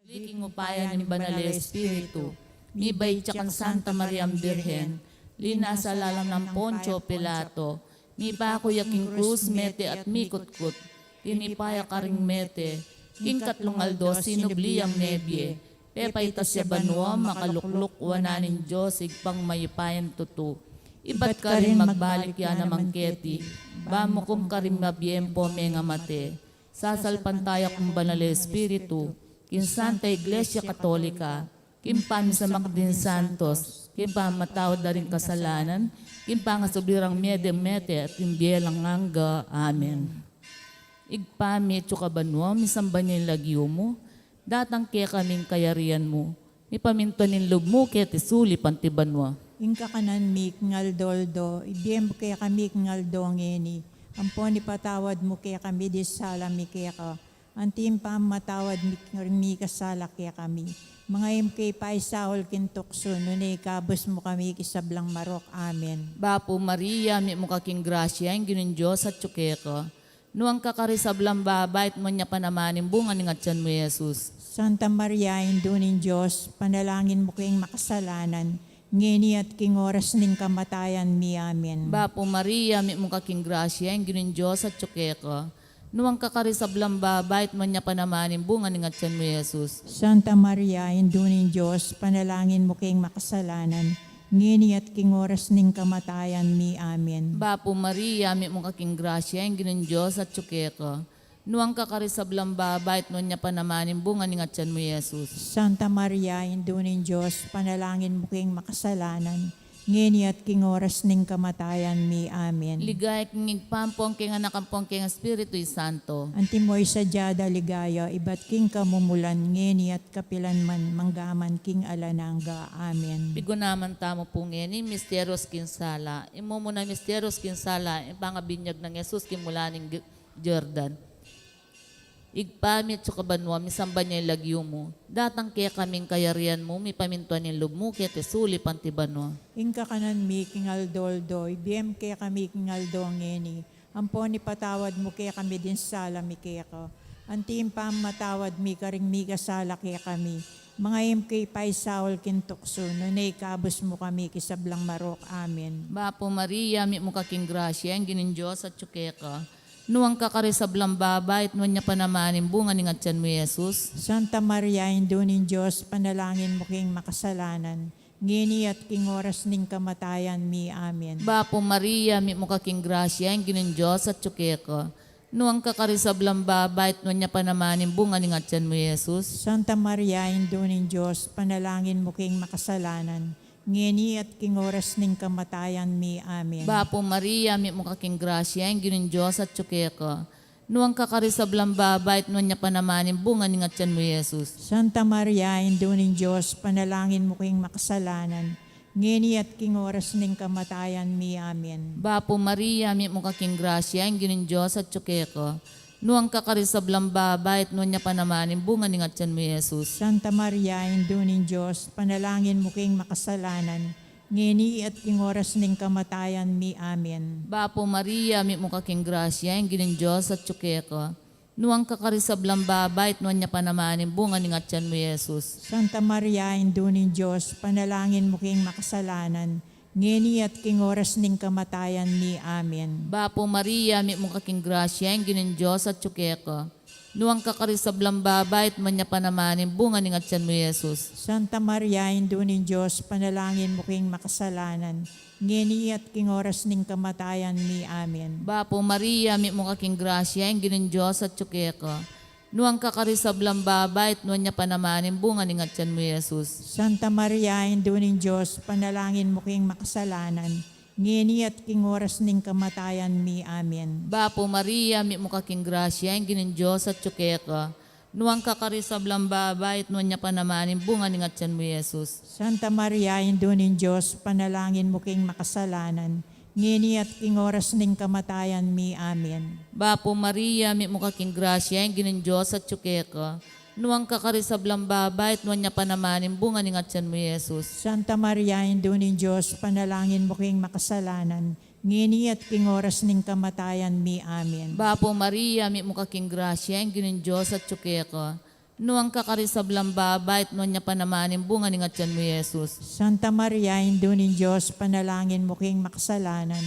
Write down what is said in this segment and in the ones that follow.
Liking upayan ng Banal na Espiritu, mibay tsakan Santa Maria Birhen, lina sa lalam ng Poncio Pilato, mi bako yaking krus mete at mikutkut, tinipaya karing mete, king katlong aldo sinubliyang nebye, pepay tasya banwa makalukluk wananin Diyos igpang mayupayan tutu. Ibat ka rin magbalik yan namang keti, bamo kum ka rin mabiempo menga mate, sasalpantaya kung Banal na Espiritu, kin Santa Iglesia Katolika, kin pamisamak din Santos, kin pamatawad na rin kasalanan, kin pangasubirang mete at imbielang ngangga. Amen. Igpami tsukabanwa, misamba niya yung lagyo mo, datang kaya kaming kayarian mo, ipamintuanin lub mo kaya tisuli pantibanwa. Inka kanan mik ngal doldo, ibiyem kaya kami ngal dongeni, amponi patawad mo kaya kami di sala mi kaya ka, antim pa matawad mi kasala kaya kami. Mga imkay paisahol kintukso, nunay kabus mo kami kisablang marok. Amen. Bapo Maria, mi mo kaking grasya, ang ginin Diyos at tsukeko. Nuang kakarisablang babait mo niya panamanin bunga ni ngatyan mo Jesus. Santa Maria, indunin Diyos, panalangin mo kayong makasalanan, ngeni at king oras ning kamatayan mi. Amen. Bapo Maria, mi mo kaking grasya, ang ginin Diyos at tsukeko. Nuang kakarisablang babait mo niya panamanin bunga ni ngatyan mo Jesus. Santa Maria, indunin Diyos, panalangin mo kayong makasalanan, ngeni at king oras ning kamatayan mi. Amen. Bapo Maria, mi mo kaking grasya, ang ginin Diyos at tsukeko. Nuang kakarisablang babait mo niya panamanin bunga ni ngatyan mo Jesus. Santa Maria, indunin Diyos, panalangin mo kayong makasalanan, ngeni at king oras ning kamatayan mi. Amen. Ligay king igpampong king anakampong king Espiritu Santo. Antimoy sadyada ligaya, ibat king kamumulan, ngeni at kapilanman, manggaman king alanangga. Amen. Pigo naman tamo po ngeni, misteros kinsala. Imo mo na misteros kinsala, ipangabinyag ng Jesus kimulaning Jordan. Igpamit so kabanwa, misamba niya yung lagyo mo. Datang kaya kaming kayarian mo, mi pamintuan yung lub mo, kaya tesuli pantibanwa. Inka kanan mi kingal doldo, ibiyem kaya kami kingal ngeni. Amponi patawad mo kaya kami din sala mi kaya ka. Antim pa matawad mi karing mi kasala kaya kami. Mga imkay paisawol kintukso, nunay kabus mo kami kisablang marok. Amen. Bapo Maria, mi mo kaking grasya, ang ginin Diyos at tsukeka. Nuang kakarisablang babait mo niya panamanin bunga ni ngatyan mo Jesus. Santa Maria, indunin Diyos, panalangin mo king makasalanan, ngeni at king oras ning kamatayan mi. Amen. Bapo Maria, mi mo kaking grasya, ang ginin Diyos at tsukeko. Nuang kakarisablang babait mo niya panamanin bunga ni ngatyan mo Jesus. Santa Maria, indunin Diyos, panalangin mo king makasalanan, ngeni at king oras ning kamatayan mi. Amen. Bapo Maria, mi mo kaking grasya, ang ginin Diyos at tsukeko. Nuang kakarisablang babait mo niya panamanin bunga ni ngatyan mo Jesus. Santa Maria, indunin Diyos, panalangin mo king makasalanan, ngeni at king oras ning kamatayan mi. Amen. Bapo Maria, mi mo kaking grasya, ang ginin Diyos at tsukeko. Nuang kakarisablang babait mo niya panamanin bunga ni ngatyan mo Jesus. Santa Maria, indunin Diyos, panalangin mo king makasalanan, ngeni at king oras ning kamatayan mi. Amen. Bapo Maria, mi mo kaking grasya, ang ginin Diyos at tsukeko. Nuang kakarisablang babait mo niya panamanin bunga ni ngatyan mo Jesus. Santa Maria, indunin Diyos, panalangin mo king makasalanan, ngeni at king oras ning kamatayan mi. Amen. Bapo Maria, mi mo kaking grasya, ang ginin Diyos at tsukeko. Nuang kakarisablang babait mo niya panamanin bunga ni ngatyan mo Jesus. Santa Maria, indunin Diyos, panalangin mo king makasalanan, ngeni at king oras ning kamatayan mi. Amen. Bapo Maria, mi mo kaking grasya, ang ginin Diyos at tsukeko. Nuang kakarisablang babait mo niya panamanin bunga ni ngatyan mo Jesus. Santa Maria, indunin Diyos, panalangin mo king makasalanan, ngeni at king oras ning kamatayan mi. Amen. Bapo Maria, mi mo kaking grasya, ang ginin Diyos at tsukeko. Nuang kakarisablang babait mo niya panamanin bunga ni ngatyan mo Jesus. Santa Maria, indunin Diyos, panalangin mo king makasalanan, ngeni at king oras ning kamatayan mi. Amen. Bapo Maria, mi mo kaking grasya, ang ginin Diyos at tsukeko. Nuang kakarisablang babait mo niya panamanin bunga ni ngatyan mo Jesus. Santa Maria, indunin Diyos, panalangin mo king makasalanan, ngini at king oras ning kamatayan mi. Amen. Bapo Maria, mi mo kaking grasya, ang ginin Diyos at tsukeko. Nuang kakarisablang babait, nuan niya panamanin bunga ni ngatyan mo, Jesus. Santa Maria, Indunin Diyos, panalangin mo king makasalanan.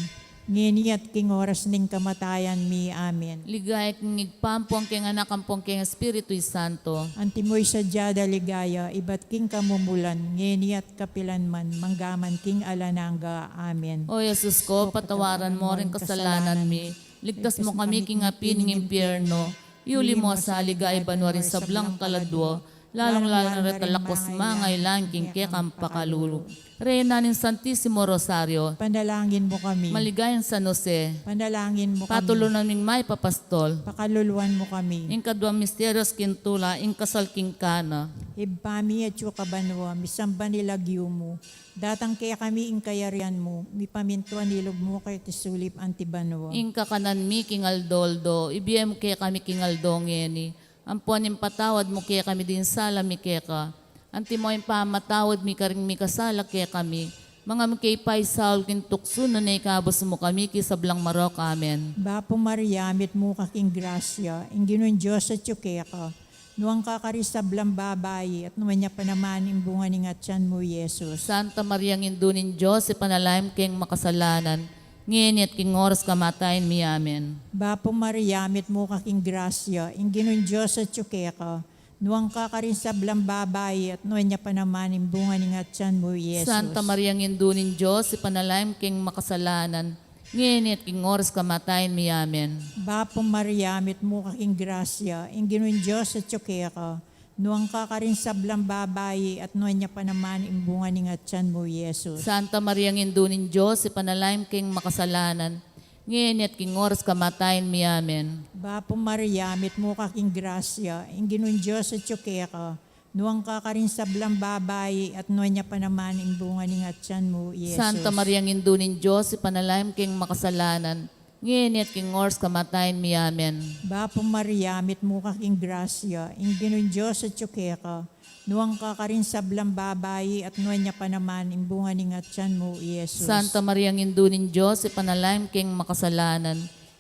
Ngini at king oras ning kamatayan mi. Amen. Ligaya king igpampong king anak ampong king Espiritu Santo. Antimoy sadyada ligaya, ibat king kamumulan, ngeni at kapilanman, manggaman king alananga. Amen. O Jesus ko, patawaran mo rin kasalanan mi. Ligtas mo kami king apin ng impyerno. Yuli mo sa ligay banwari sa blang kaladwo. Lalong-lalo na retalakos mga ilangking kaya kampakalulu. Reyna ng Santissimo Rosario. Panalangin mo kami. Maligayang San Jose. Panalangin mo kami. Patulo naming may papastol. Pakaluluan mo kami. Ing kadwang misteryos kintula, ing kasal king kana. Ibpami at yukabanwa, misamba nilagyo mo. Datang kaya kami ing kayarian mo, mipamintuan nilog mo kay tisulip antibanwa. Ing kakanan mi king aldoldo, ibiyem kaya kami king aldongeni. Ampuan yung patawad mo kaya kami din sala mi kaya ka. Anti mo yung pamatawad mi karing mi kasala kaya kami. Mga mi kay pay saul kin tukso na naikabos mo kami kisablang marok. Amen. Bapo Maria, mit mo kaking grasya, ing ginon Diyos at yuke ka. Nuang kakarisablang babayi at nuwan niya pa naman yung bunga ni ngatyan mo, Jesus. Santa Maria Indunin Diyos, ipanalahim kayong makasalanan. Ngayon at king oras kamatayin mi. Amen. Bapo Maria, mit mo kaking grasya, ing ginon Diyos at yuke ka. Nuang kakarisablang babayi at nuwan niya pa naman yung bunga ni ngatyan mo, Jesus. Santa Maria Indunin Diyos, ipanalahim kayong makasalanan. Ngayon at king oras kamatayin mi. Amen. Bapo Maria, mit mo kaking grasya, ing ginon Diyos at yuke ka. Nuang kakarisablang babayi at nuwan niya pa naman yung bunga ni ngatyan mo, Jesus. Santa Maria Indunin Diyos, ipanalahim kayong makasalanan. Ngayon at king oras kamatayin mi. Amen. Bapo Maria, mit mo kaking grasya, ing ginon Diyos at yuke ka. Nuang kakarisablang babayi at nuwan niya pa naman yung bunga ni ngatyan mo, Jesus. Santa Maria Indunin Diyos, ipanalahim kayong makasalanan. Ngayon at king oras kamatayin mi. Amen. Bapo Maria, mit mo kaking grasya, ing ginon Diyos at yuke ka. Nuang kakarisablang babayi at nuwan niya pa naman yung bunga ni ngatyan mo, Jesus. Santa Maria Indunin Diyos, ipanalahim kayong makasalanan.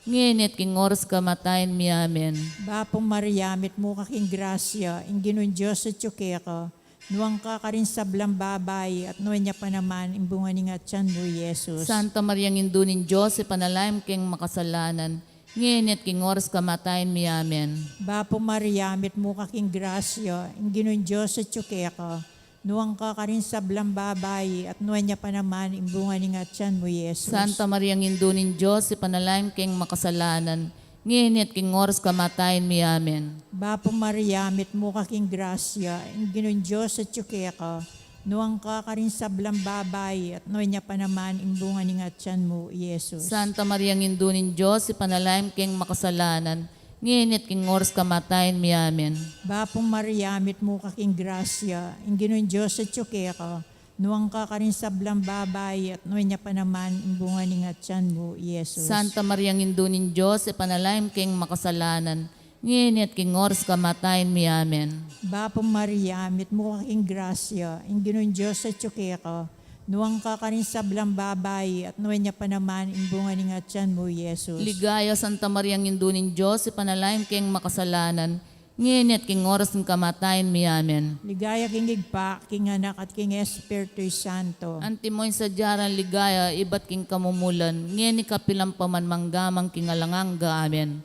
Ngayon at king oras kamatayin mi. Amen. Bapo Maria, mit mo kaking grasya, ing ginon Diyos at yuke ka. Nuang kakarisablang babayi at nuwan niya pa naman yung bunga ni ngatyan mo, Jesus. Santa Maria Indunin Diyos, ipanalahim kayong makasalanan. Ngayon at king oras kamatayin mi. Amen. Bapo Maria, mit mo kaking grasya, ing ginon Diyos at yuke ka. Nuang kakarisablang babayi at nuwan niya pa naman yung bunga ni ngatyan mo, Jesus. Santa Maria Indunin Diyos, ipanalahim kayong makasalanan. Ngayon at king oras kamatayin mi. Amen. Bapo Maria, mit mo kaking grasya, ing ginon Diyos at yuke ka. Nuang kakarisablang babayi at nuwan niya pa naman yung bunga ni ngatyan mo, Jesus. Santa Maria Indunin Diyos, ipanalahim kayong makasalanan. Ngayon at king oras kamatayin mi. Amen. Bapo Maria, mit mo kaking grasya, ing ginon Diyos at yuke ka. Nuang kakarisablang babayi at nuwan niya pa naman yung bunga ni ngatyan mo, Jesus. Santa Maria Indunin Diyos, ipanalahim kayong makasalanan. Ngayon at king oras kamatayin mi. Amen. Bapo Maria, mit mo kaking grasya, ing ginon Diyos at yuke ka. Nuang kakarisablang babayi at nuwan niya pa naman yung bunga ni ngatyan mo, Jesus. Ligaya Santa Maria Indunin Diyos, ipanalahim kayong makasalanan. Ngayon at king oras ng kamatayin mi. Amen. Ligaya king igpa, king anak at king Espiritu Santo. Antimoy sa diyaran ligaya, ibat king kamumulan. Ngayon ikapilang paman manggamang king alanganga. Amen.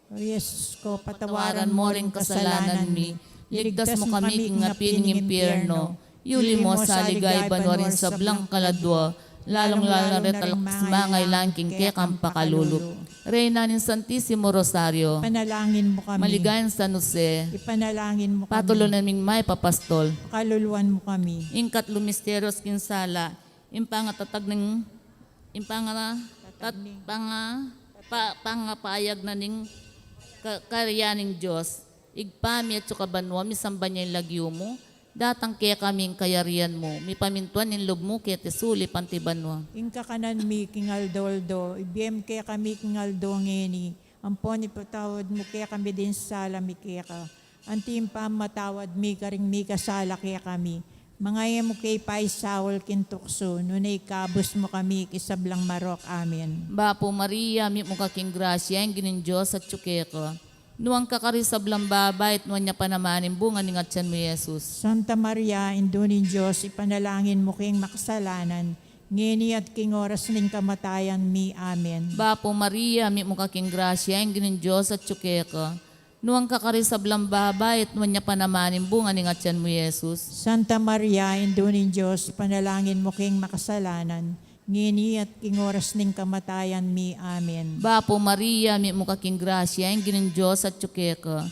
O Jesus ko, Patawaran mo ring kasalanan mi. Ligtas mo kami king apining impyerno. Yuli mo sa ligay banwarin sa blang kaladwa. Lalong-lalo na retalaks mga ilangking kekang pakaluluk. Reyna ng Santissimo Rosario. Panalangin mo kami. Maligayang San Jose. Ipanalangin mo kami. Patulo naming may papastol. Kaluluan mo kami. Ingkat lumisteros kinsala. Impangatatag ng pangapayag na ning karyaning Diyos. Igpami at sukabanwa, misamba niya yung lagyo mo. Datang kaya kaming kayarian mo. Mi pamintuan ng loob mo kaya tesuli pantibanwa. Ingka kanan mi king aldoldo. Ibiyem kaya kami king aldo ngeni. Ampon ipatawad mo kaya kami din sala mi kaya ka. Antim pa matawad mi karing mi kasala kaya kami. Mga mo kay pay sawol kintukso. Nunay kabus mo kami kisablang marok. Amen. Bapo Maria, mi mo kaking grasya, ang ginin Diyos at tsuke ko. Nuang kakarisablang babay, nuwan niya panamanin bunga ni ngatsan mo Jesus. Santa Maria, Indunin Diyos, ipanalangin mo king makasalanan, ngeni at king oras ning kamatayan mi. Amen. Bapo Maria, mi mo kaking grasya, ang ginin Diyos at tsuke ka. Nuang kakarisablang babay, nuwan niya panamanin bunga ni ngatsan mo Jesus. Santa Maria, Indunin Diyos, ipanalangin mo king makasalanan, ngeni at king oras ning kamatayan mi. Amen. Bapo Maria, mi mo kaking grasya, ang ginin Diyos at tsuke ka.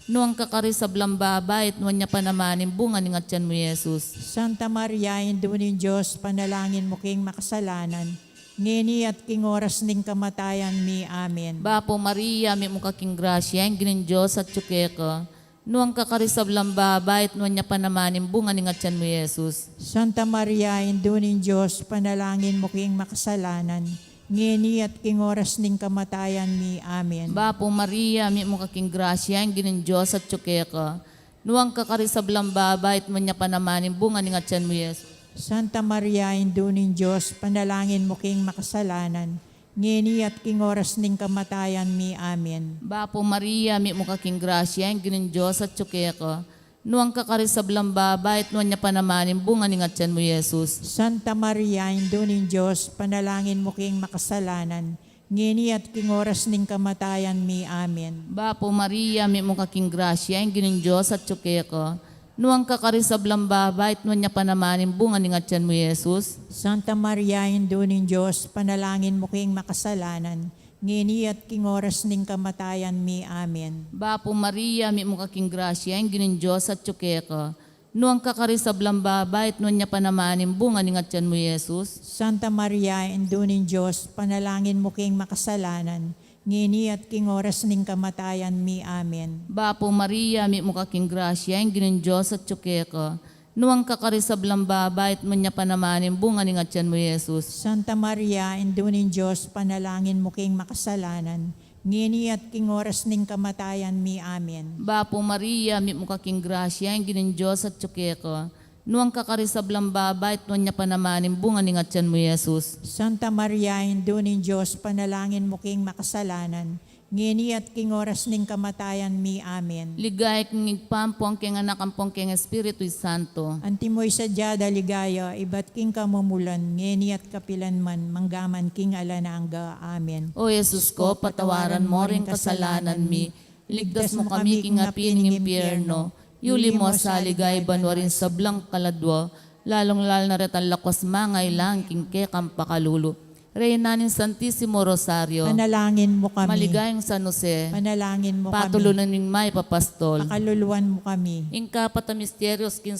Nuang kakarisablang babay, nuwan niya panamanin bunga ni ngatsan mo Jesus. Santa Maria, Indunin Diyos, panalangin mo king makasalanan, ngeni at king oras ning kamatayan mi. Amen. Bapo Maria, mi mo kaking grasya, ang ginin Diyos at tsuke ka. Nuang kakarisablang babay, nuwan niya panamanin bunga ni ngatsan mo Jesus. Santa Maria, Indunin Diyos, panalangin mo king makasalanan, ngeni at king oras ning kamatayan mi. Amen. Bapo Maria, mi mo kaking grasya, ang ginin Diyos at tsuke ka. Nuang kakarisablang babay, nuwan niya panamanin bunga ni ngatsan mo Jesus. Santa Maria, Indunin Diyos, panalangin mo king makasalanan, ngeni at king oras ning kamatayan mi. Amen. Bapo Maria, mi mo kaking grasya, ang ginin Diyos at tsuke ka. Nuang kakarisablang babay, nuwan niya panamanin bunga ni ngatsan mo Jesus. Santa Maria, Indunin Diyos, panalangin mo king makasalanan, ngeni at king oras ning kamatayan mi. Amen. Bapo Maria, mi mo kaking grasya, ang ginin Diyos at tsuke ka. Nuang kakarisablang babay, nuwan niya panamanin bunga ni ngatsan mo Jesus. Santa Maria, Indunin Diyos, panalangin mo king makasalanan, ngeni at king oras ning kamatayan mi. Amen. Bapo Maria, mi mo kaking grasya, ang ginin Diyos at tsuke ka. Nuang kakarisablang babay, nuwan niya panamanin bunga ni ngatsan mo Jesus. Santa Maria, Indunin Diyos, panalangin mo king makasalanan, ngeni at king oras ning kamatayan mi. Amen. Bapo Maria, mi mo kaking grasya, ang ginin Diyos at tsuke ka. Nuang kakarisablang babay, nuwan niya panamanin bunga ni ngatsan mo Jesus. Santa Maria, Indunin Diyos, panalangin mo king makasalanan, ngeni at king oras ning kamatayan mi. Amen. Bapo Maria, mi mo kaking grasya, ang ginin Diyos at tsuke ka. Nuang kakarisablang babay, nuwan niya panamanin bunga ni ngatsan mo Jesus. Santa Maria, Indunin Diyos, panalangin mo king makasalanan, ngeni at king oras ning kamatayan mi. Amen. Ligay kong igpampo ang king anak ang king Espiritu Santo. Antimoy sadyada ligaya, ibat king kamumulan, ngeni at kapilanman, manggaman king alanangga. Amen. O Jesus ko, patawaran mo rin kasalanan mi. Ligtas mo kami king apining impyerno. Yuli mo sa ligay banwarin sa blang kaladwa. Lalong-lal na retan lakwas mangay lang king kekam pakalulu. Reynanin Santissimo Rosario. Panalangin mo kami. Maligayang San Jose. Panalangin mo Patulonan kami. ning may papastol. Pakaluluan mo kami. Ingka pata misteryos kin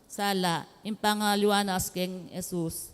sala. Impangaliwanas king Jesus.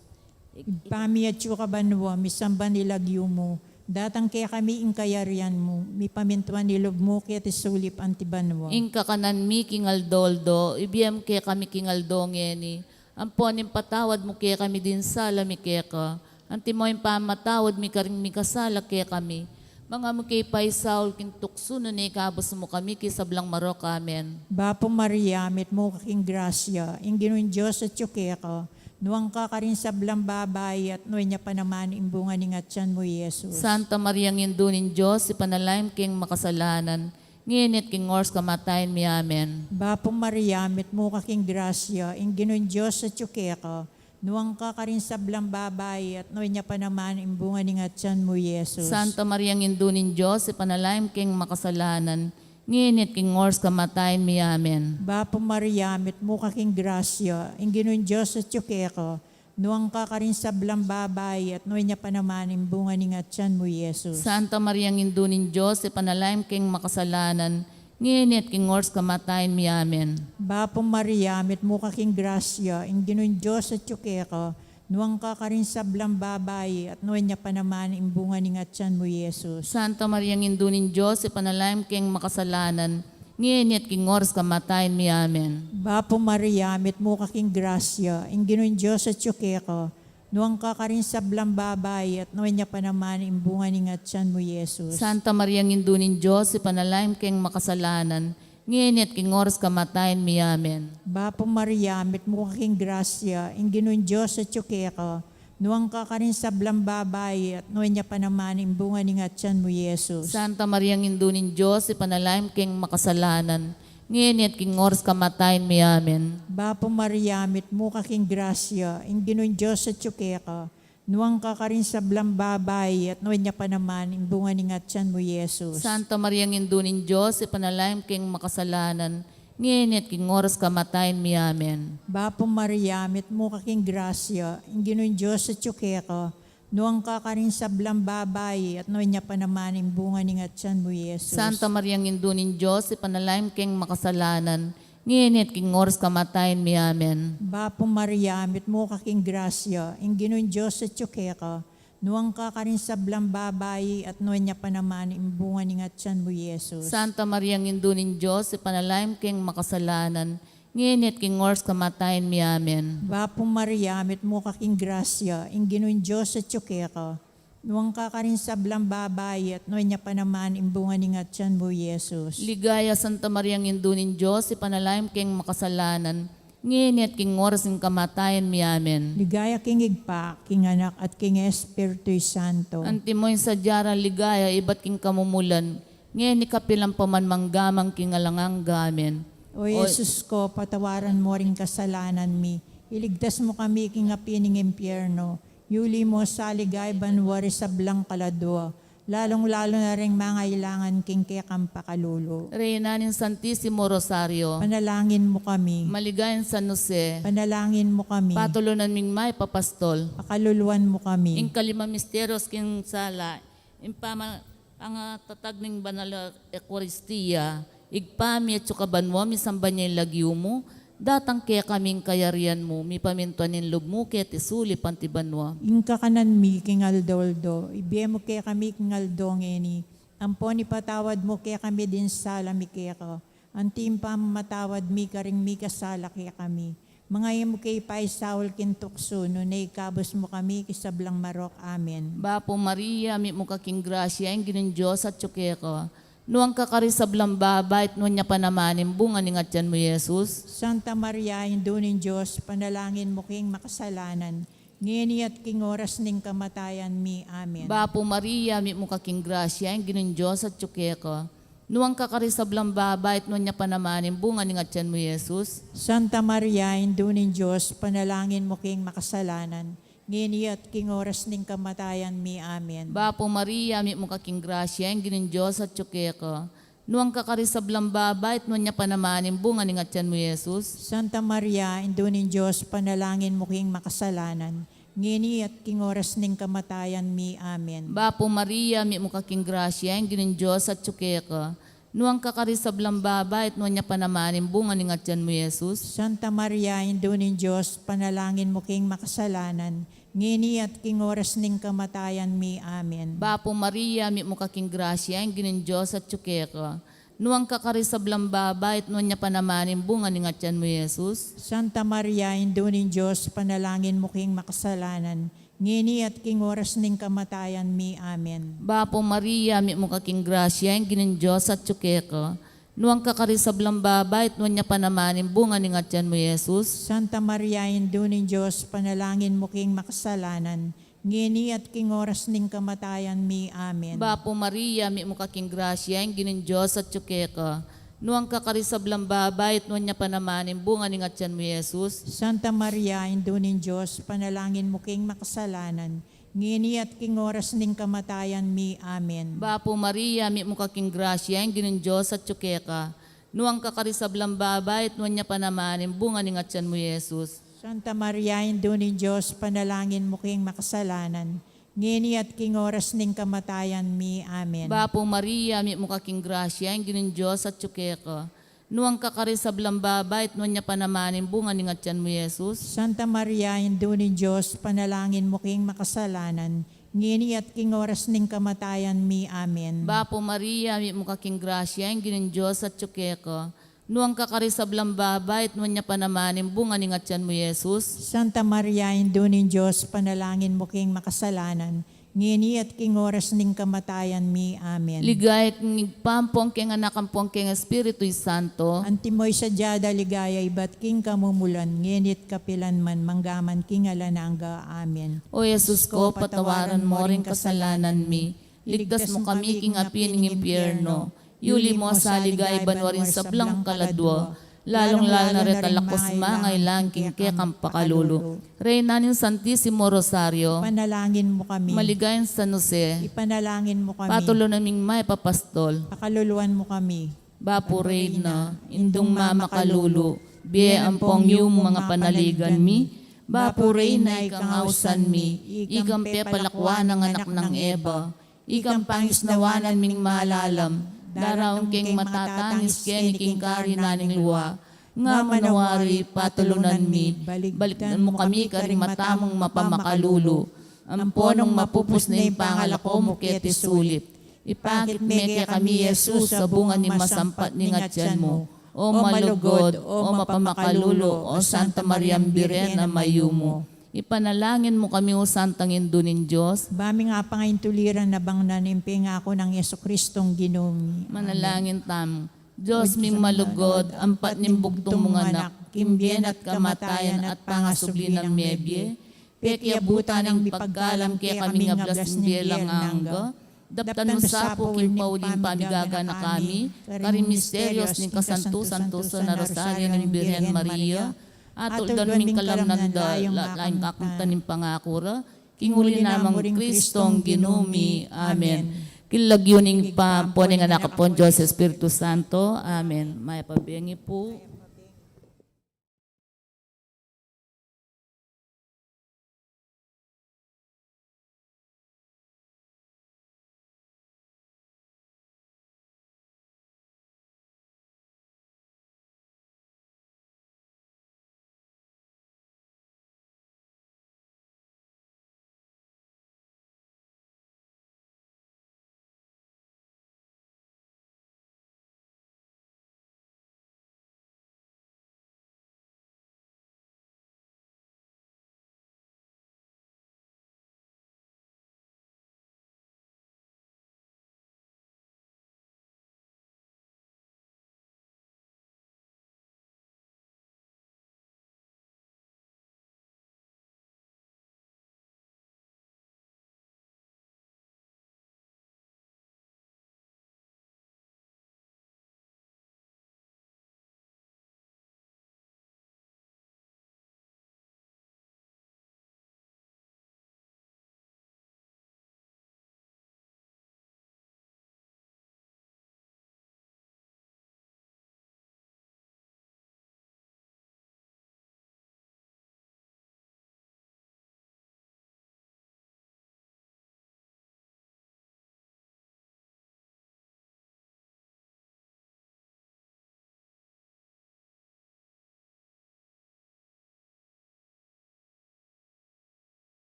Pami at yukabanwa, misamba nilagyo mo. Datang kaya kami ingkayarian mo. Mi pamintuan nilob mo kaya tisulip antibanwa. Ingka kanan mi kingaldoldo. Ibiyam kaya kami kingaldong ngeni. Amponin patawad mo kaya kami din sala mi kaya ka. Anti mo yung pamatawad mi karing mi kasala kaya kami. Mga mo kay paisaul king tukso na ikabos mo kami kisablang marok. Amen. Bapo Maria, mit mo kaking grasya, ingginon Diyos at yuke ka. Nuwang ka rin sa blang babay at nuway niya pa naman imbunga ni ngatsan mo, Jesus. Santa Maria ngindunin Diyos, ipanalaim king makasalanan. Nginit king ors kamatayin mi. Amen. Bapo Maria, mit mo kaking grasya, ingginon Diyos at yuke ka. Nuwang ka rin sa blang babay at nuway niya pa naman imbunga ni ngatsan mo, Jesus. Santa Maria ngindunin Diyos, ipanalaim king makasalanan. Nginit king ors kamatayin mi. Amen. Bapo Maria, mit mo kaking grasya, ingginon Diyos at yuke ka. Nuwang ka rin sa blang babay at nuway niya pa naman imbunga ni ngatsan mo, Jesus. Santa Maria ngindunin Diyos, ipanalaim king makasalanan. Nginit king ors kamatayin mi. Amen. Bapo Maria, mit mo kaking grasya, ingginon Diyos at yuke ka. Nuwang ka rin sa blang babay at nuway niya pa naman imbunga ni ngatsan mo, Jesus. Santa Maria ngindunin Diyos, ipanalaim king makasalanan. Nginit king ors kamatayin mi. Amen. Bapo Maria, mit mo kaking grasya, ingginon Diyos at yuke ka. Nuwang ka rin sa blang babay at nuway niya pa naman imbunga ni ngatsan mo, Jesus. Santa Maria ngindunin Diyos, ipanalaim king makasalanan. Nginit king ors kamatayin mi. Amen. Bapo Maria, mit mo kaking grasya, ingginon Diyos at yuke ka. nuwang ka ka rin sa blang babae, at nuwan niya pa naman ang bunga ni nga tiyan mo, Jesus. Santa Maria, Indunin Diyos, ipanalangin king makasalanan, ngayon at king oras kamatayin mi amen. Bapo Maria, mit mo kaking grasya, ang Ginoong Diyos sa tsukeka, nuwang ka ka rin sa blang babae, at nuwan niya pa naman ang bunga ni nga tiyan mo, Jesus. Santa Maria, Indunin Diyos, ipanalangin king makasalanan, ngayon at king oras kamatayin mi amen. Bapo Maria, mit mo kaking grasya, ang Ginoong Diyos sa tsukeka, nuwang ka ka rin sa blang babae, at nuwan niya pa naman ang bunga ni nga tiyan mo, Jesus. Santa Maria, Indunin Diyos, ipanalangin king makasalanan, ngayon at king oras kamatayin mi amen. Bapo Maria, mit mo kaking grasya, ang Ginoong Diyos sa tsukeka, nuwang ka ka rin sa blang babae, at nuwan niya pa naman ang bunga ni nga tiyan mo, Jesus. Santa Maria, Indunin Diyos, ipanalangin king makasalanan, ngayon at king oras kamatayin mi amen. Bapo Maria, mit mo kaking grasya, ang Ginoong Diyos sa tsukeka, nuwang ka ka rin sa blang babae, at nuwan niya pa naman ang bunga ni nga tiyan mo, Jesus. Ligaya, Santa Maria, Indunin Diyos, ipanalangin king makasalanan, ngayon at king oras ng kamatayan mi amen. Ligaya king igpa, king anak, at king Espiritu Santo. Antimoy sa diyara ligaya, iba't king kamumulan, ngayon ni kapilang pamanmanggamang king alangang gamen. O Jesus ko, patawaran mo rin kasalanan mi. Iligtas mo kami king apining impyerno. Yuli mo sa ligay banwari sa blang kaladwa. Lalong-lalo na rin mga ilangan king kekang pakalulo. Reyna ng Santissimo Rosario, Panalangin mo kami. maligayan San Jose, Panalangin mo kami. patulonan ming may papastol, Pakaluluan mo kami. ing kalima misterios king sala, ing pangatatag ng banal Eucharistia, igpami at sukabanwa, misamba niya yung lagyo mo, datang kaya kaming kayarian mo, mi pamintuan ng loob mo, kaya tisuli pantibanwa. Inka kanan mi king aldoldo. Ibiye mo kaya kami king aldong eni. Ampon ipatawad mo kaya kami din sala mi kaya ka. Antim pa matawad mi karing mi kasala kaya kami. Mga mo kay paisawol kintukso, no na ikabos mo kami kisablang marok. Amen. Bapo Maria, mi mo kaking grasya, ang ginin Diyos at tsuke ka. Nuang kakarisablang babait, nuwan niya panamanin, bunga ni nga tiyan mo, Jesus. Santa Maria, Indunin Diyos, panalangin mo king makasalanan. Ngini at king oras ning kamatayan mi. Amen. Bapo Maria, mi mo kaking grasya, ang ginin Diyos at tsuke ka. Nuang kakarisablang babait, nuwan niya panamanin, bunga ni nga tiyan mo, Jesus. Santa Maria, Indunin Diyos, panalangin mo king makasalanan. Ngini at king oras ning kamatayan mi. Amen. Bapo Maria, mi mo kaking grasya, ang ginin Diyos at tsuke ka. Nuang kakarisablang babait, nuwan niya panamanin, bunga ni nga tiyan mo, Jesus. Santa Maria, Indunin Diyos, panalangin mo king makasalanan. Ngini at king oras ning kamatayan mi. Amen. Bapo Maria, mi mo kaking grasya, ang ginin Diyos at tsuke ka. Nuang kakarisablang babait, nuwan niya panamanin, bunga ni nga tiyan mo, Jesus. Santa Maria, Indunin Diyos, panalangin mo king makasalanan. Ngini at king oras ning kamatayan mi. Amen. Bapo Maria, mi mo kaking grasya, ang ginin Diyos at tsuke ka. Nuang kakarisablang babait, nuwan niya panamanin, bunga ni nga tiyan mo, Jesus. Santa Maria, Indunin Diyos, panalangin mo king makasalanan. Ngini at king oras ning kamatayan mi. Amen. Bapo Maria, mi mo kaking grasya, ang ginin Diyos at tsuke ka. Nuang kakarisablang babait, nuwan niya panamanin, bunga ni nga tiyan mo, Jesus. Santa Maria, Indunin Diyos, panalangin mo king makasalanan. Ngini at king oras ning kamatayan mi. Amen. Bapo Maria, mi mo kaking grasya, ang ginin Diyos at tsuke ka. Nuang kakarisablang babait, nuwan niya panamanin, bunga ni nga tiyan mo, Jesus. Santa Maria, Indunin Diyos, panalangin mo king makasalanan. Ngini at king oras ning kamatayan mi. Amen. Bapo Maria, mi mo kaking grasya, ang ginin Diyos at tsuke ka. Nuang kakarisablang babait, nuwan niya panamanin, bunga ni nga tiyan mo, Jesus. Santa Maria, Indunin Diyos, panalangin mo king makasalanan. Ngini at king oras ning kamatayan mi. Amen. Bapo Maria, mi mo kaking grasya, ang ginin Diyos at tsuke ka. Nuang kakarisablang babait, nuwan niya panamanin, bunga ni nga tiyan mo, Jesus. Santa Maria, Indunin Diyos, panalangin mo king makasalanan. Ngini at king oras ning kamatayan mi. Amen. Bapo Maria, mi mo kaking grasya, ang ginin Diyos at tsuke ka. Nuang kakarisablang babait, nuwan niya panamanin, bunga ni nga tiyan mo, Jesus. Santa Maria, Indunin Diyos, panalangin mo king makasalanan. ngini at king oras ning kamatayan mi. Amen. Ligaya king pampong king anak ampong king Espiritu Santo. Antimoy sadyada ligaya ibat king kamumulan, nginit kapilan man manggaman king alanangga. Amen. O Jesus ko, patawaran mo ring kasalanan mi. Ligtas mo kami king api ng impyerno. Yuli mo sa ligay banwarin sa blang kaladwa. Lalong-lalo na retalakos mangay langking ke kampakalulu. Reynanin Santissimo Rosario. Panalangin mo kami. Maligayan San Jose. Ipanalangin mo kami. Patulo naming may papastol. Pakaluluan mo kami. Bapo Reyna, indong mama kalulu. Biye ampong yung mga panaligan mi. Bapo Reyna, ikang ausan mi. Ikang pepalakwa ng anak ng Eva. Ikang pangisnawanan ming malalam. Daraon king matatangis ken king kari naning luwa. Nga manawari patulunan mi. Baliktan mo kami karing matamong mapamakalulu. Amponong mapupus na yung pangalako mo kete sulit. Ipakit meke kami Jesus sa bunga ni masampat ni ngatyan mo. O malugod, o mapamakalulu, o Santa Maria Birhen na mayumo. Ipanalangin mo kami o Santang Indunin Diyos. Bami nga pangaintuliran na bang nanimpi nga ako ng Yeso Kristong ginumi. Manalangin tam. Diyos ming malugod, ampat ning bugtong mong anak, kimbien at kamatayan at pangasubli ng mebye. Pekya buta ng pagkalam kaya kami nga blasing bielang angga. Daptan mo sapo king pauding pamigaga na kami, karing misterios ning kasanto-santoso na rosaryo ng Birhen Maria. Atul dan ming kalamnanda, laing kakuntan ng pangakura, kinguli namang Kristong ginumi. Amen. Kilagyuning pa po ng anak po Diyos Espiritu Santo. Amen. May pabengi po.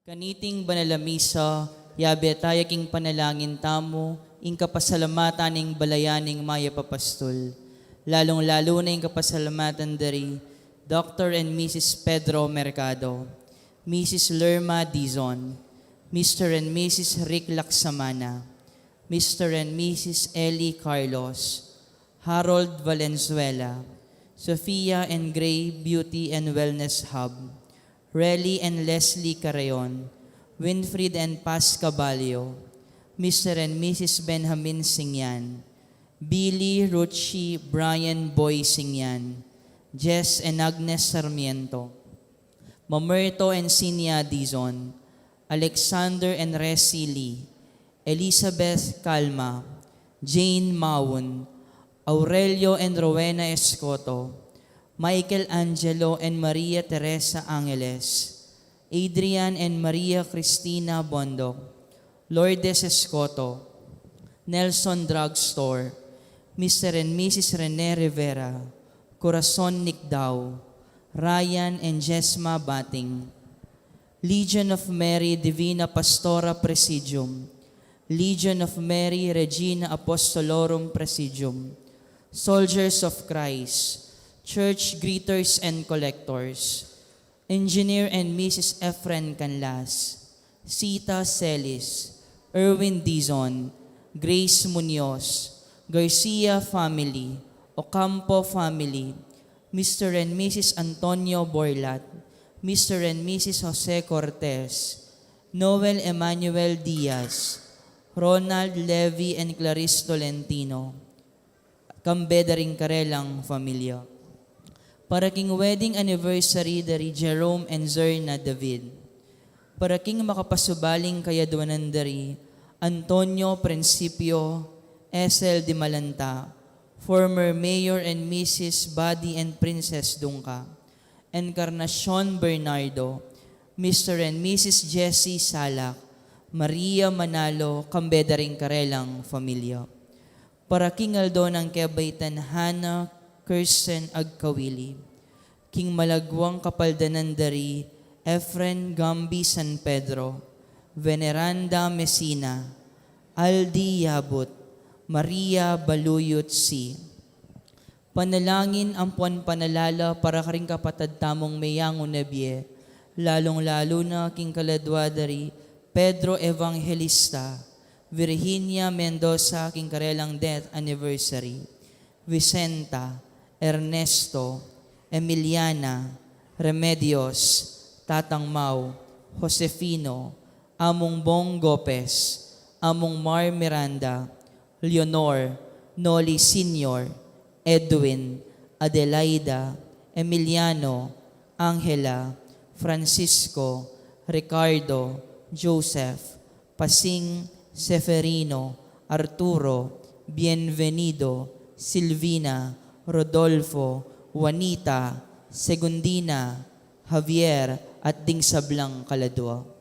Kaniting banalamisa, yabe tayaking panalangin tamo, ing kapasalamatan ning balayaning maya papastol. Lalong-lalo na ing kapasalamatan dari Dr. and Mrs. Pedro Mercado, Mrs. Lerma Dizon, Mr. and Mrs. Rick Laksamana, Mr. and Mrs. Ellie Carlos, Harold Valenzuela, Sofia and Gray Beauty and Wellness Hub, Relly and Leslie Carayon, Winfried and Paz Caballo, Mr. and Mrs. Benjamin Singyan, Billy, Ruchi, Brian Boy Singyan, Jess and Agnes Sarmiento, Mamerto and Sinia Dizon, Alexander and Resi Lee, Elizabeth Calma, Jane Maun, Aurelio and Rowena Escoto, Michael Angelo and Maria Teresa Angeles, Adrian and Maria Cristina Bondo, Lourdes Escoto, Nelson Drugstore, Mr. and Mrs. Rene Rivera, Corazon Nicdao, Ryan and Jesma Bating, Legion of Mary Divina Pastora Presidium, Legion of Mary Regina Apostolorum Presidium, Soldiers of Christ, Church Greeters and Collectors, Engineer and Mrs. Efren Canlas, Sita Celis, Erwin Dizon, Grace Munoz, Garcia family, Ocampo family, Mr. and Mrs. Antonio Borlat, Mr. and Mrs. Jose Cortez, Noel Emmanuel Diaz, Ronald Levy and Clarice Tolentino, Kambedaring Karelang Familia. Para king wedding anniversary dari Jerome and Zerna David. Para king makapasubaling kayadwanan dari Antonio Principio, Esel de Malanta, former Mayor and Mrs. Buddy and Princess Dungka, Encarnacion Bernardo, Mr. and Mrs. Jessie Salak, Maria Manalo, Kambedaring Karelang Familia. Para king Aldo ng Kebaitan Hana, Kirsten Agkawili, King Malagwang Kapaldanan dari Efren Gambi San Pedro, Veneranda Messina, Aldi Yabut, Maria Baluyot C. Panalangin ang puwan panalala para karing kapatad tamong mayang unabye, lalong-lalo na king kaladwa dari Pedro Evangelista, Virginia Mendoza, king karelang death anniversary, Vicenta, Ernesto, Emiliana, Remedios, Tatang Mau, Josefino, Among Bong Gopez, Among Mar Miranda, Leonor, Noli Senior, Edwin, Adelaida, Emiliano, Angela, Francisco, Ricardo, Joseph, Pasing, Seferino, Arturo, Bienvenido, Silvina, Rodolfo, Juanita, Segundina, Javier, at Ding Sablang Kaladwa.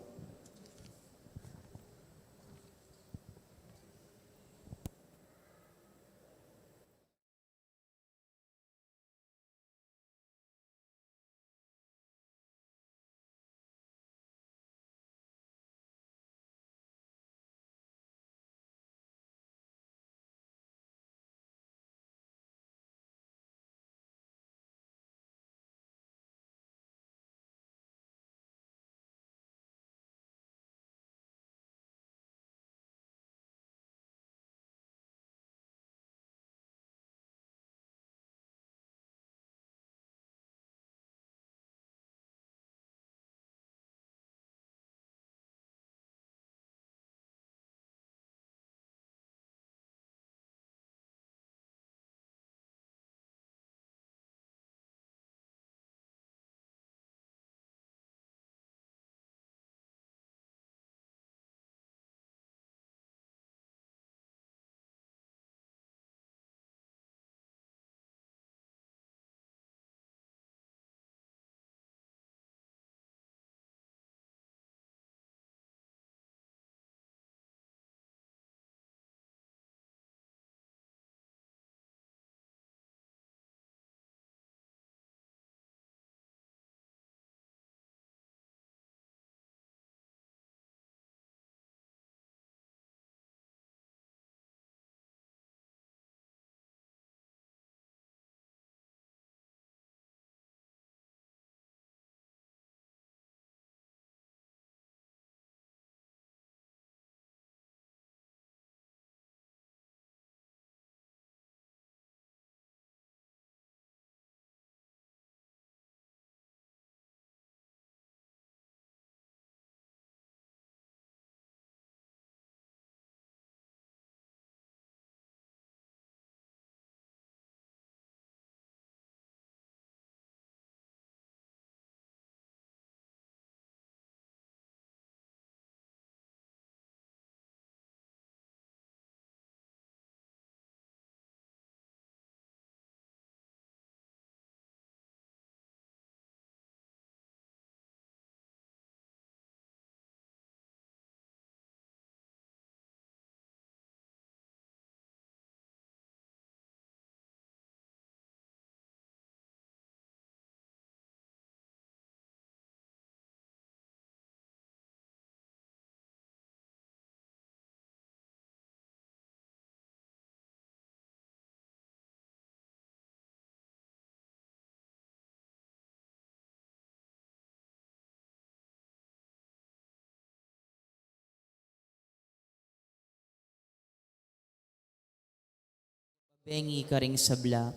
Bengi ka ring sabla.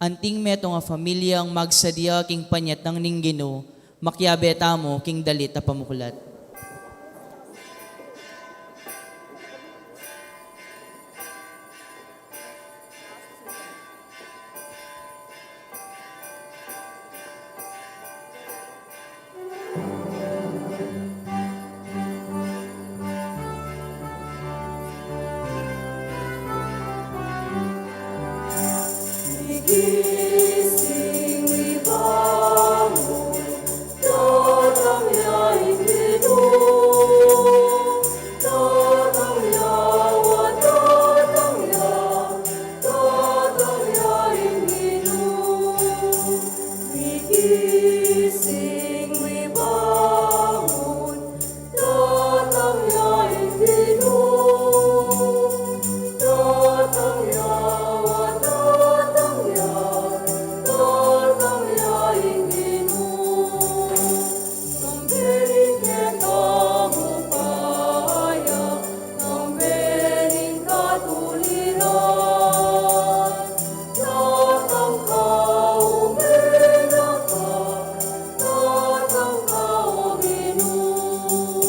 Anting meto nga pamilyang magsadya king panyat ng ninggino, makyabeta mo king dalit a pamukulat. Gising ibangon, datang ya Inggino, datang ya, wa datang ya Inggino. Gising ibangon, datang ya Inggino, datang ya, wa datang ya Inggino. Samberin ketamo kaya, samberin katuliran, datang kau menaka, datang kau minum.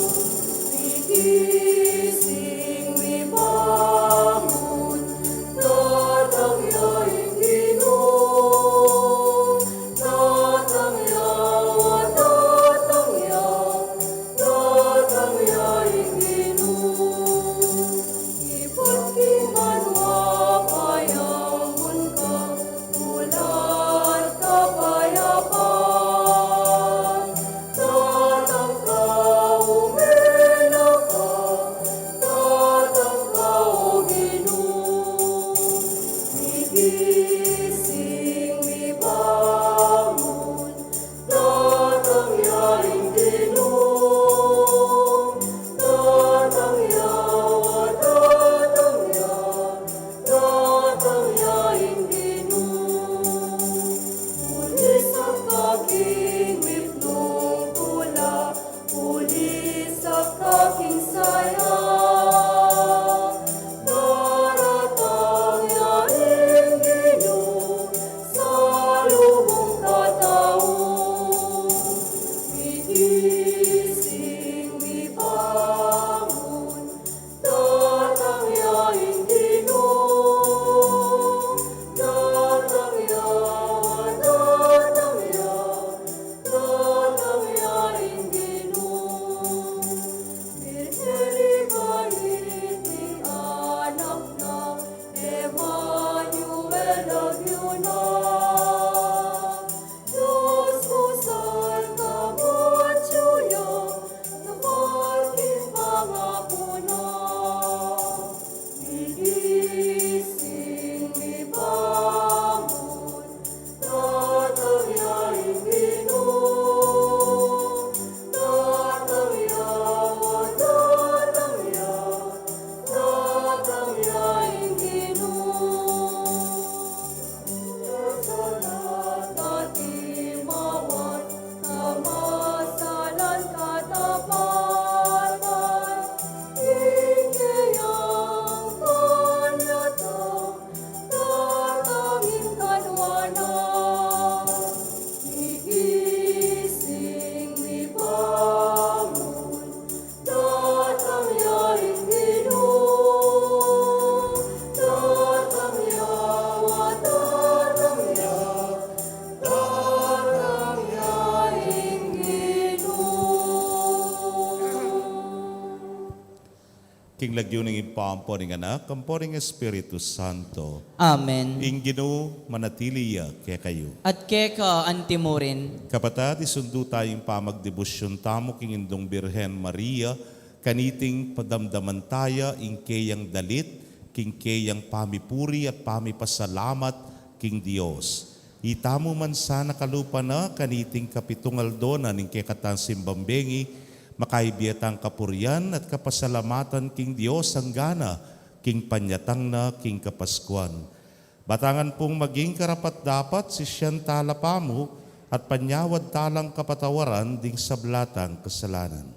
Gigising mibangon, datang ya Inggino, datang ya, wa datang ya Inggino. Ipagkingan wapayangon ka, ulat kapayapan, datang kau menaka, datang kau minum. Gigising mibangon, datang ya Inggino, datang ya, wa datang ya Inggino. Pulis ang kaking miplong tula, pulis ang kaking saya, daratang ya Inggino, sa lubong kataon. Gigising mibangon, datang ya Inggino, datang ya, wa datang ya Inggino. Birheni bait ni anak na, Emmanuel agyuna. Diyos ko saan ka matsuya, nabaking pangako na. Gigising mibangon, datang ya Inggino, datang ya, wa datang ya Inggino. Sa lahat natin mawat, kamasalan katapatan, hingkayang kanyatang, tatanging kanwanan. Gigising mibangon, datang ya Inggino, datang ya, wa datang ya Inggino. King lagyo ng impampo ng anak, kampo ng Espiritu Santo. Amen. Ingino manatiliya kaya kayo. At keka antimorin, Kapatid, isundo tayong pamagdebosyon tamo king Indong Birhen Maria, kaniting padamdaman taya, ingkeyang dalit, king keyang pamipuri at pamipasalamat, king Dios. Itamo man sana kalupa na, kaniting kapitungal doon, ning kekatan simbambengi, makaibiyatang kapurian at kapasalamatan king Dios ang gana, king panyatang na king kapaskuan. Batangan pong maging karapat dapat si siyan talapamo at panyawad talang kapatawaran ding sablatang kasalanan.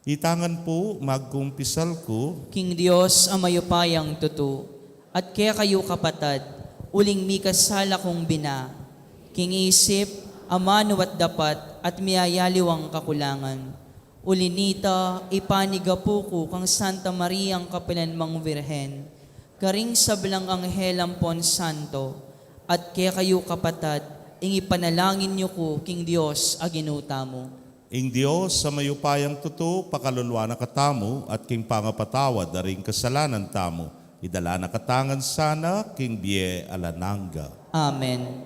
Itangan po, magkumpisal ko, King Diyos, ang mayupayang tutu, at kaya kayo kapatad, uling mi kasala kong bina, King isip, amano at dapat, at miyayaliw ang kakulangan. Ulinita, ipanigapo ko kang Santa Maria ang Kapilanmang Virhen, karing sablang anghel ang Pon Santo, at kaya kayo kapatad, ipanalangin niyo ko, King Diyos, aginuta mo. ing Diyos sa mayupayang tuto, pakalulwa na katamo, at king pangapatawad na ring kasalanan tamo. Idala na katangan sana, king Bie Alananga. Amen.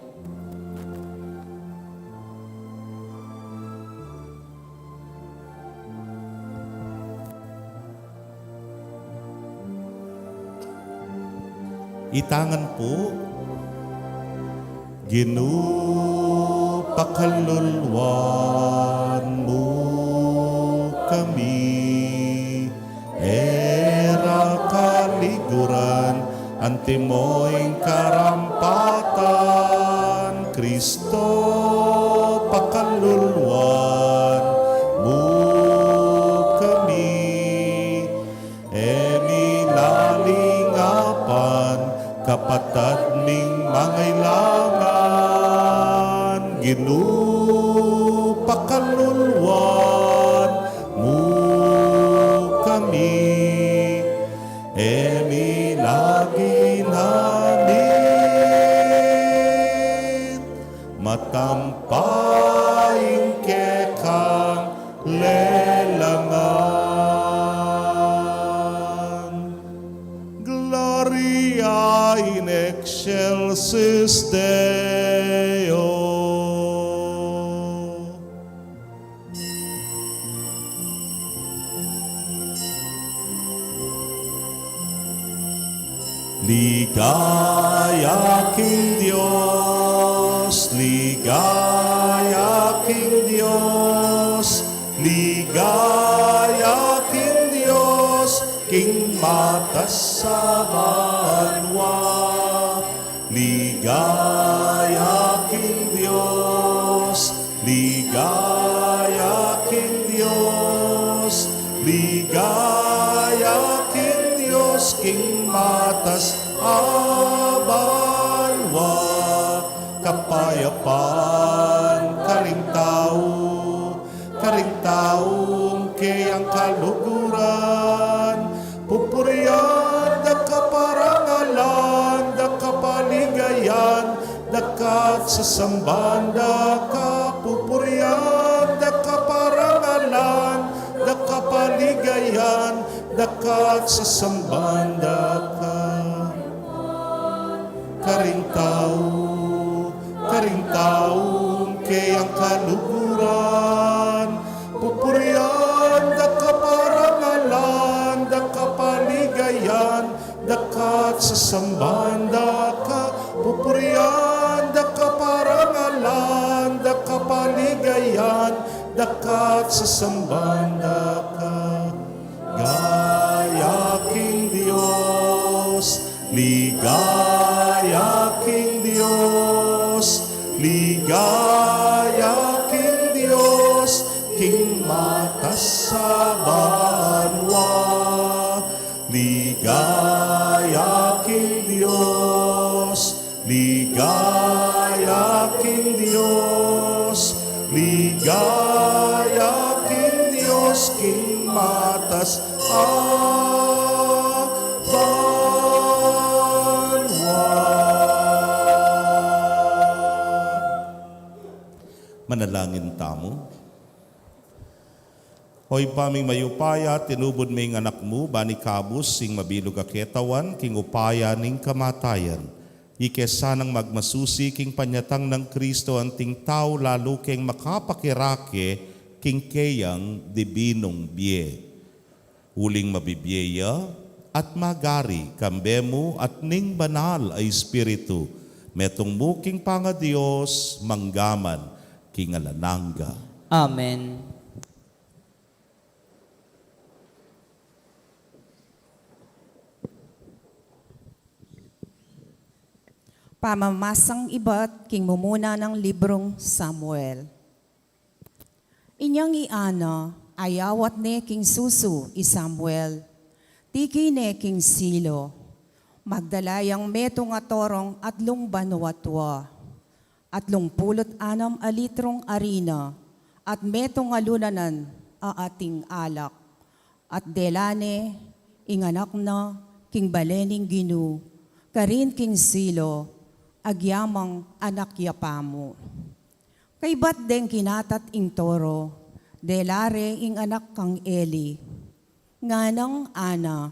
Itangan po, Ginoo, pakalulwan mo kami, era kaliguran, antimoing karampatan, Kristo, pakalulwan mo kami, enilalingapan, kapatad ning mangailangan, Ginoo, pakalulwan mo kami, lagi nanit, matampaying kekang lelangan. Gloria in excelsis Deo. Ligaya King Diyos, ligaya King Diyos, ligaya King Diyos, King matas sa banwa. Ligaya King Diyos, ligaya King Diyos, ligaya King Diyos, King matas abalwa, kapayapaan karing taong kayang kaluguran, pupurian da kaparangalan, da kapaligayan, dakat sa sambanda ka, pupurian da kaparangalan, da kapaligayan, dakat sa sambanda ka. Karing taong kayang kaluguran, pupurian da kaparangalan, da kapaligayan, dakat sa sambanda ka, pupurian da kaparangalan, da kapaligayan, dakat sa sambanda ka. Gaya King Diyos, ligaya King Diyos, ligaya King Diyos, King matas sa banwa. Ligaya King Diyos, ligaya King Diyos, ligaya King Diyos, King matas manalangin tamo. Hoy paming mayupaya, tinubod may anak mo, bani kabus, sing mabilog aketawan, king upaya ning kamatayan. Ikesanang magmasusi, king panyatang ng Kristo, anting tao lalo king makapakirake, king kayang dibinong biye. Huling mabibiyeya at magari, kambemo at ning banal ay espiritu, metong muking panga Diyos, manggaman, King Alananga. Amen. Pamamasang iba't king mumuna ng librong Samuel. Inyang iana, ayawat ne king susu i Samuel, tiki ne king silo, magdalayang meto nga torong at lungbanwatwa, at lungpulot anam alitrong arina, at meto nga lunanan a ating alak, at delane inganak na king balening ginu, karin king silo, agyamang anak yapamo. Kay bat deng kinatat ing toro, delare ing anak kang Eli. Nganang ana,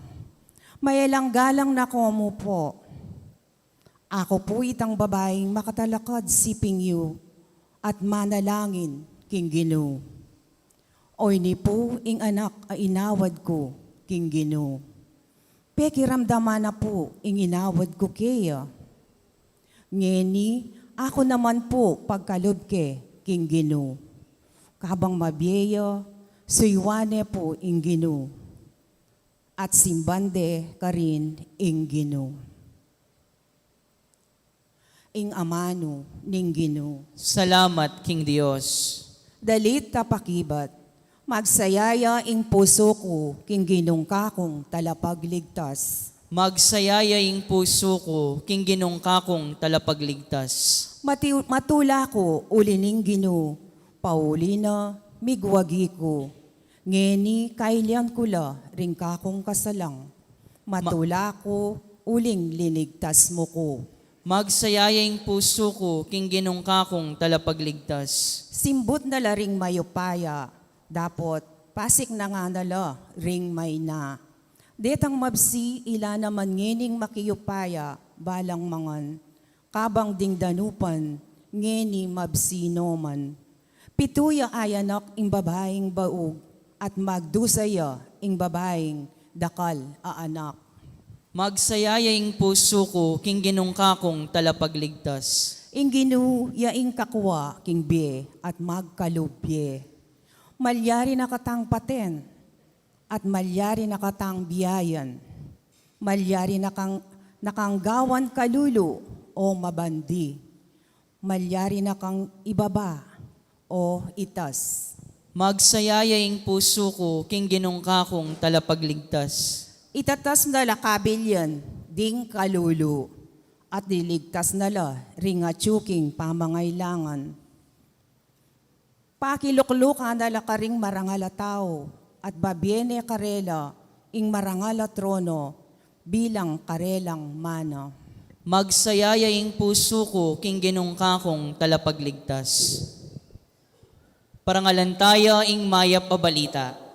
mayalang galang na komo po. Ako po itang babaeng makatalakad siping yu, at manalangin king Ginu. Oy ni po ing anak a inawad ko king Ginu. Pekiramdaman na po ing inawad ko kaya. Ngeni, ako naman po pagkalob ke king Ginu. Kabang mabiyeyo, suywane po ing Ginu. At simbande ka rin ing Ginu. Ing amano ning Ginu. Salamat, King Dios. Dalit tapakibat, magsayaya ing puso ko king Ginong kakong talapagligtas. Magsayaya ing puso ko, King Ginong kakong talapagligtas. Matula ko ulining Ginu, Paulina, migwagi ko. Ngeni kailian kula ring kakong kasalang. Matula ko uling linigtas mo ko. Magsayaya ing puso ko, King Ginong kakong talapagligtas. Simbot na la ring mayupaya, dapot pasik na nga nala ring may na. Detang mabsi ila naman ngening makiyupaya balang mangan. Kabang ding danupan, ngeni mabsi noman. Pituya ayanak ing babaeng baog, at magdusaya ing babaeng dakal a anak. Magsayaya ing puso ko, King Ginong kakong talapagligtas. Ing Ginu yaing kakwa king bie at magkalubye. Malyari na katang paten at malyari na katang biyayan. Malyari na nakanggawan kalulu o mabandi. Malyari na kang ibaba o itas. Magsayaya ing puso ko, King Ginong kakong talapagligtas. Itatas na la kabilyan ding kalulu at diligtas na la ringatsuking pamangailangan. Pakiluklukan na la karing marangala tao at babiene karela ing marangala trono bilang karelang mana. Magsayaya ing puso ko, King Ginong kakong talapagligtas. Parangalan tayo ing mayap pabalita.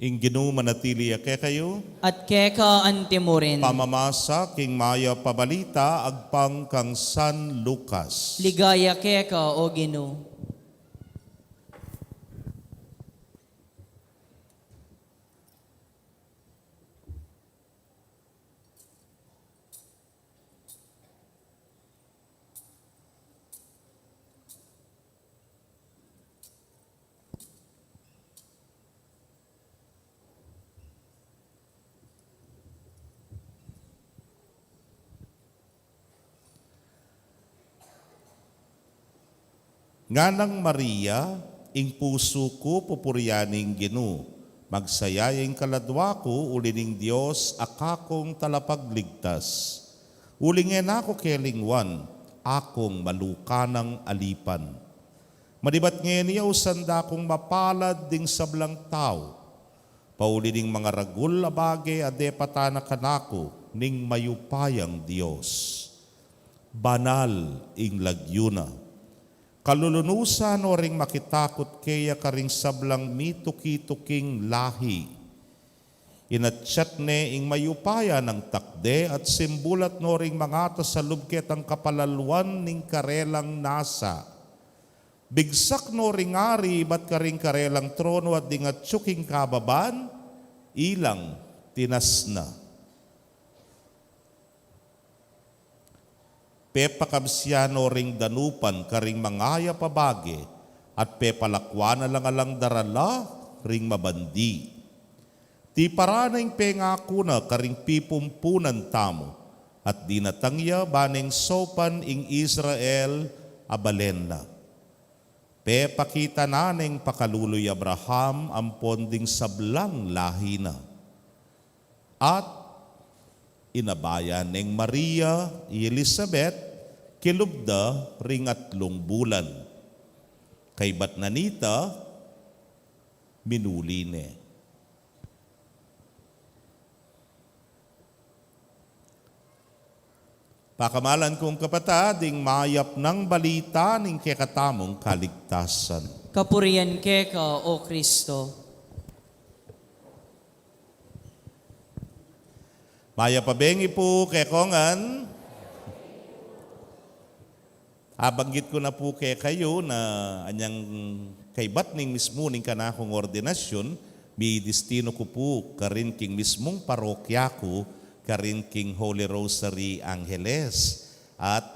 Ing Ginu manatili ake kayo, At keka antimurin. pamamasa king maya pabalita agpang kang San Lucas. Ligaya keka o Gino. Nganang Maria, ing puso ko pupuryaning Ginu, magsayayang kaladwa ko ulining Diyos akakong talapagligtas. Ulingen ako kelingwan, akong malukanang alipan. Madibat ngayon niya usanda kong mapalad ding sablang tao. Pauli ding mga ragul abage ade patana kanako ning mayupayang Diyos. Banal ing lagyuna. Kalulunusan o ring makitakot kaya karing sablang mituki-tuking lahi. Inatsyat ne ing mayupaya ng takde at simbulat no ring mga sa lubket ang kapalalwan ning karelang nasa. Bigsak no ring ari bat karing karelang trono at dingat tsuking kababan, ilang tinasna. Pepakabsyano ring danupan karing mangaya pabage at pepalakwana lang alang darala ring mabandi. Ti paraneng pengako na karing pipumpunan tamo at dinatangya baneng sopan ing Israel abalen na. Pepakita naneng pakaluloy Abraham ampon ding sablang lahi na. At inabayan ng Maria, Elizabeth, kilubda ring 3 bulan. Kay Batnanita, minuli ne. Pakamalan kong kapatading mayap ng balita ng kekatamong kaligtasan. Kapurian keka, O Kristo. Maya pabengi po kay Kongan. Abanggit ko na po kay kayo na anyang kay batning mismo ning kanakong ordinasyon, may destino ko po karin king mismong parokya ko, karin king Holy Rosary Angeles at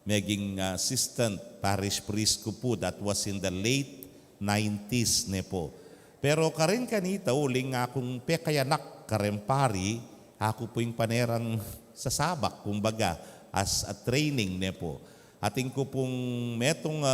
maging assistant parish priest ko po. That was in the late 90s ne po. Pero karin kanita uling akong pekayanak karempari. Ako po yung panerang sasabak, kumbaga, as a training ne po. Ating ko pong metong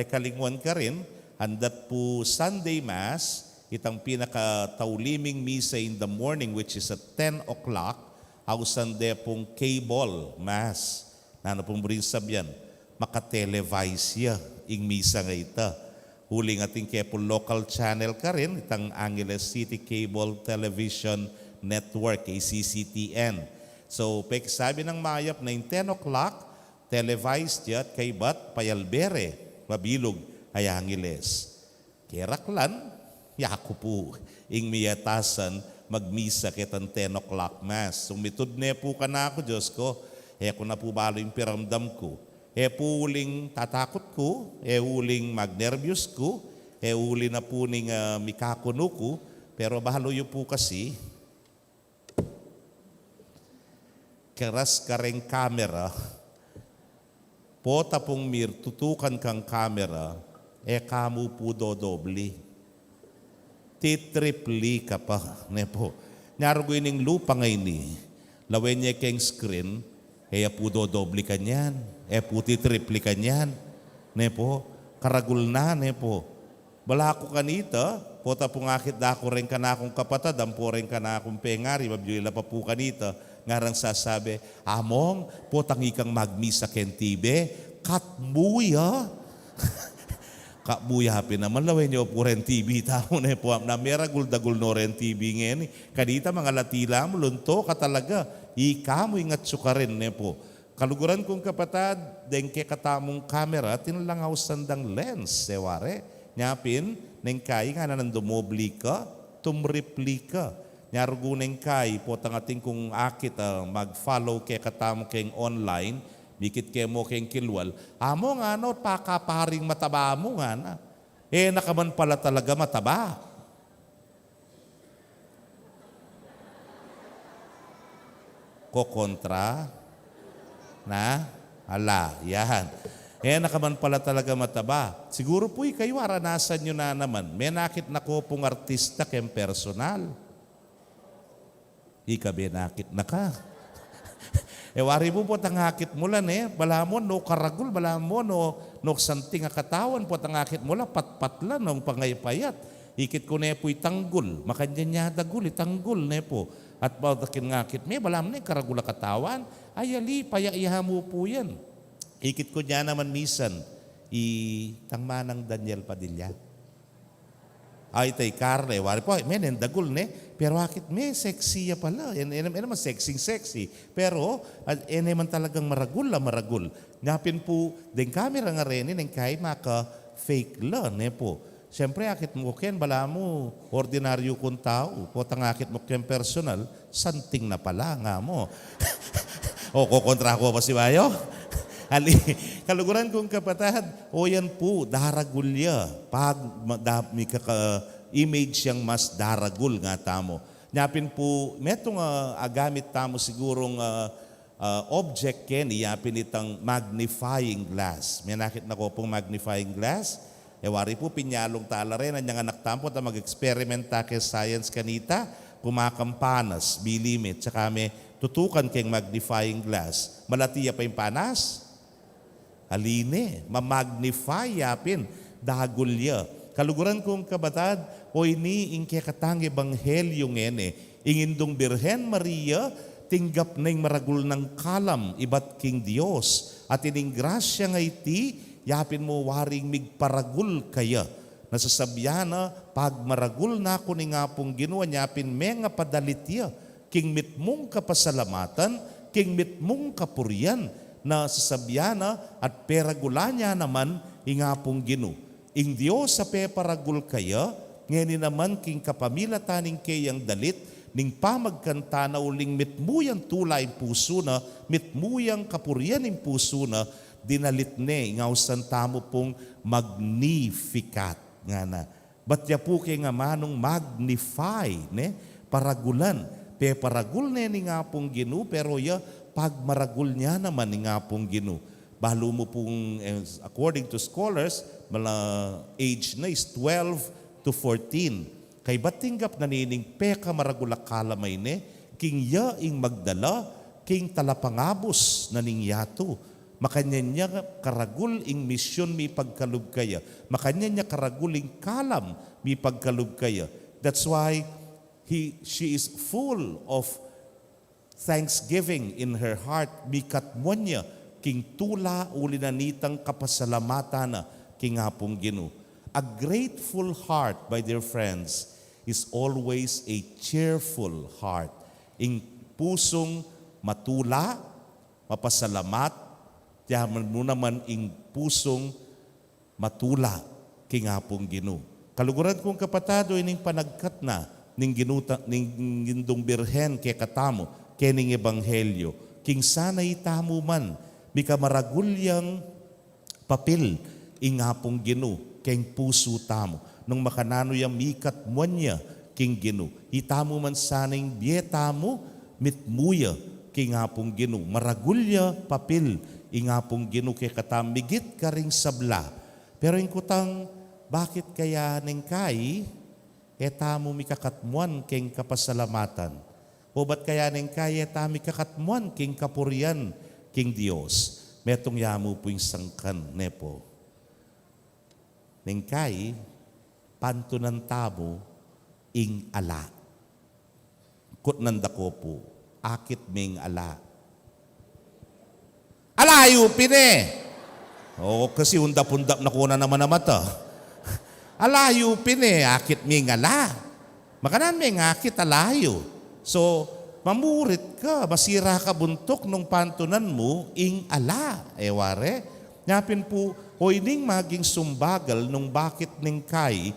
kalingwan ka rin, handat po Sunday Mass, itang pinaka-tauliming misa in the morning, which is at 10 o'clock, ausande pong cable Mass. Nano pong rin sabyan, makatelevise ya, ing misa nga ita. Huling ating kepo local channel ka rin, itang Angeles City Cable Television Network, ACCTN. So, sabi ng mayap na 10 o'clock, televised yat kay Bat Payalbere, mabilog ay Angeles. Keraklan, yako po, ing miyatasan, magmisa kitang 10 o'clock mass. Sumitod ne po ka na ako, Diyos ko, ko na po balo yung piramdam ko. Po uling tatakot ko, uling magnervyos ko, uli na po ning mikakuno ko, pero bahalo yung po kasi, keras kareng kamera, po tapong tutukan kang kamera, kamu po dodobli. Titripli ka pa, ne po. Narugoy ning lupa ngayon ni, lawen niya keng screen, po dodobli ka niyan, po titripli ka niyan, ne po. Karagul na, ne po. Bala ko kanita, po tapong akit dako rin ka na akong kapatad, ampo rin ka na akong pengari, mabiyula pa po kanita, ngarang sasabi, among, po tangi kang magmisa ken tibe, katmuya. Katmuya hapi naman, lawin niyo po rin TV tao na po, na mera guldagul no rin TV ngayon. Kanita mga latila mo, lunto ka talaga, ika mo ingat suka rin ne po. Kaluguran kong kapatad, dengke katamong kamera, tinalangaw sandang lens, seware, nyapin, neng kay nga na nandumobli ka, tumripli ka. Nyaruguneng kay po tangating kung akit mag-follow kay katamo keng online, mikit kay mo keng kilwal, amo nga no, pakaparing mataba mo nga na. Nakaman pala talaga mataba. Kokontra na, ala, yan. Nakaman pala talaga mataba. Siguro po kayo aranasan nyo na naman, may nakit na ko pong artista kem personal. Ika binakit na ka. Wari mo po tangakit mula bala mo no karagul, bala mo no santing katawan po tangakit mula patpatla ng pangaypayat. Ikit ko po'y tanggol, makanya niya dagul, itanggol po. At bawtakin ngakit balam karagul katawan, ayali, payaiha mo po yan. Ikit ko niya naman misan, tangmanang Daniel Padilla. Ay tay karne, wari po, dagul pero akit sexy pala. Naman sexy. Pero, man talagang maragul. Ngapin po, den camera nga rin, kay maka fake la, po. Siyempre, akit mo ken, bala mo, ordinaryo kong tao, potang akit mo ken personal, santing na pala nga mo. O, kukontra ko pa si Bayo? Ali, kaluguran kong kapatid, o yan po, daragulya. Pag may image siyang mas daragul nga tamo. Nyapin po, metong agamit tamo sigurong object ken, iyapin itang magnifying glass. May nakit na ko pong magnifying glass. Wari po, pinyalong tala rin, ang anak tampo na mag-experiment ke science kanita, kumakampanas, bilimit, tsaka may tutukan keng magnifying glass. Malatiya pa yung panas? Haline, mamagnify yapin, dagulya. Kaluguran kong kabatad, o ini ingke katang ebanghelyo ingindong Birhen Maria, tinggap na yung maragul ng kalam, ibat king Diyos, at ining grasya nga iti, yapin mo waring migparagul kaya. Nasasabyana, pag maragul na ako ni nga pong ginawa, yapin nga padalitya, king mitmong kapasalamatan, king mitmong kapurian, na sasabyana at peragula niya naman ingapong ginu. Ing Diyos sa peparagul kaya, ngayon naman king kapamila taning kayang dalit, ning pamagkanta na uling mitmuyang tulay puso na, mitmuyang kapurian ng puso na, dinalit ingawsan tamo pong magnificat. Nga na. Batya po kay nga manong magnify, paragulan. Peparagul ni nga pong ginu, pero pag maragul niya naman nga pong ginu. Balo mo pong, according to scholars, age na is 12 to 14. Kay batinggap na nining peka maragula kalamay king ing magdala, king talapangabos na ning yato. Makanya niya karagul ing misyon mi pagkalub kaya. Makanya niya karagul ing kalam mi pagkalub kaya. That's why she is full of thanksgiving in her heart, bikat mo niya, king tula ulinanitang kapasalamatan na king hapong ginu. A grateful heart, my dear friends, is always a cheerful heart. Ing pusong matula, mapasalamat, tiyaman mo naman ing pusong matula king hapong ginu. Kaluguran kong kapatado, ining panagkat na, ning gindong Birhen kay katamo, kening ebanghelyo, king sana itamo man, mika maragulyang papel, ingapong ginu, keng puso tamo, nung makanano yung mikat mo niya, king ginu, itamo man sanang biyetamo, mitmuya, king hapong ginu, maragulya papel, ingapong ginu, kay katamigit ka ring sabla. Pero yung kutang, bakit kaya neng kay, etamo mikakatmuan keng kapasalamatan? O ba't kaya neng kaya tami kakatmuan king kapurian king Diyos? Metong yamu po yung sangkan, nepo. Neng kay, pantunan tamo ing ala. Kutnanda ko po, akit ming ala. Alayo pine! O kasi undap-undap na kuna naman na mata. Alayo pine, akit ming ala. Makanan ming akit alayo. So, mamurit ka, masira ka buntok nung pantunan mo, ing ala. Ware, nyapin po, o ining maging sumbagal nung bakit ning kay,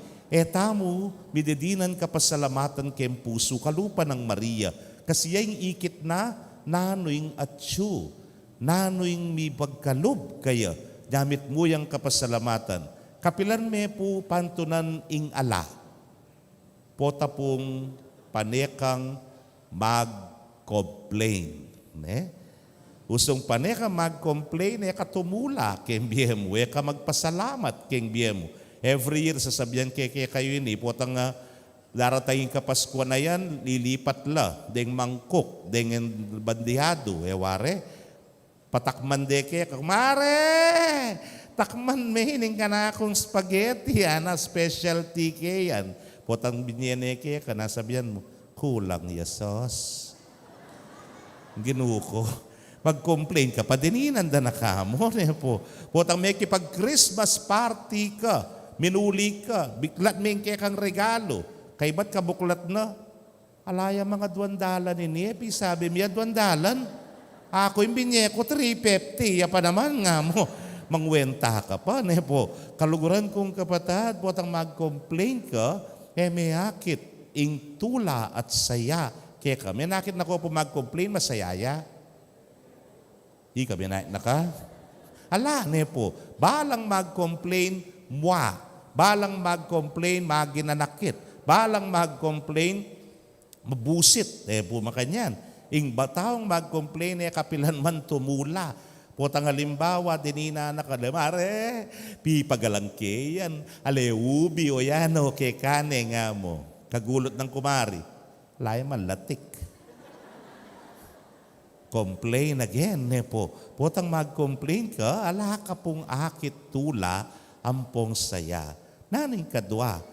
tamo, mididinan ka pasalamatan kem puso, kalupa ng Maria. Kasi yung ikit na, nanoing atsu, nanoing mi pagkalub kaya, gamit mo yung kapasalamatan. Kapilan me po pantunan ing ala. Pota pong panekang mag-complain. Usong paneka mag-complain, katumula keng biyemo, ka magpasalamat keng biyemo. Every year sasabihan kayo ini, potang Darataying Kapasko na yan, lilipat la, deng mangkok, deng bandihado, ware, patakman deke, mare, takman mehining ka na akong spaghetti, ana, specialty ke yan. Potang binyeneke ka, nasabihan mo, kulang yasos. Ginuko. Mag-complain ka, padininan da na ka mo. Po. Potang may kipag-Christmas party ka, minuli ka, biklat may kang regalo. Kay ba't kabuklat na? Alaya mga $2 ni Nepi, sabi niya, $2? Ako yung binyeko, 350. Ya pa naman nga mo. Mangwenta ka pa, po. Kaluguran kong kapatid, potang mag-complain ka, may akit, ing tula at saya. Kaya ka, may nakit na ko po mag-complain, masayaya. Di ka, may nakit na ka? Ala, po. Balang mag-complain, mwa. Balang mag-complain, maginanakit. Balang mag-complain, mabusit. Po makanyan. Ing bataong mag-complain, kapilan man tumula. Potang halimbawa, dinina na ka, mare, pipagalang yan, aleubi o yan, o kekane nga mo. Kagulot ng kumari, laya man latik. Complain again, po. Potang mag-complain ka, ala ka pong akit tula, ampong saya. Naning kadwa,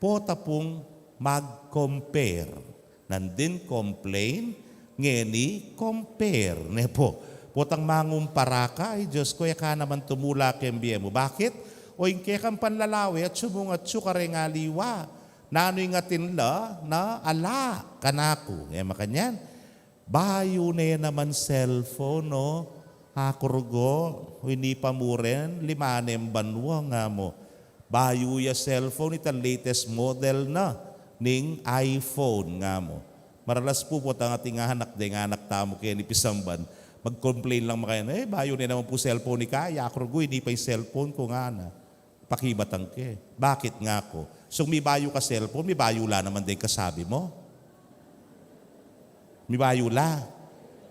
pota pong mag-compare. Nandin complain, ngeni compare. Po. Potang mangumpara ka, ay Diyos ko, ka naman tumula kembiye mo. Bakit? O inke kang panlalawi at sumungat sukare nga liwa. Nano'y ngatin la na ala kanako. Makanyan. Bayo na naman cellphone, no? Akurugo, hindi pa mo rin, 5 banwa nga mo. Bayo ya cellphone, itang latest model na ning iPhone nga mo. Maralas po ang ating anak, anak tamo kaya ni Pisamban. Mag-complain lang makayan, bayo na naman po cellphone ni Kaya. Akurugo, hindi pa yung cellphone ko nga na. Pakibatang ke. Bakit nga ko? So may bayo ka cellphone, may bayo la naman din kasabi mo. May bayo la.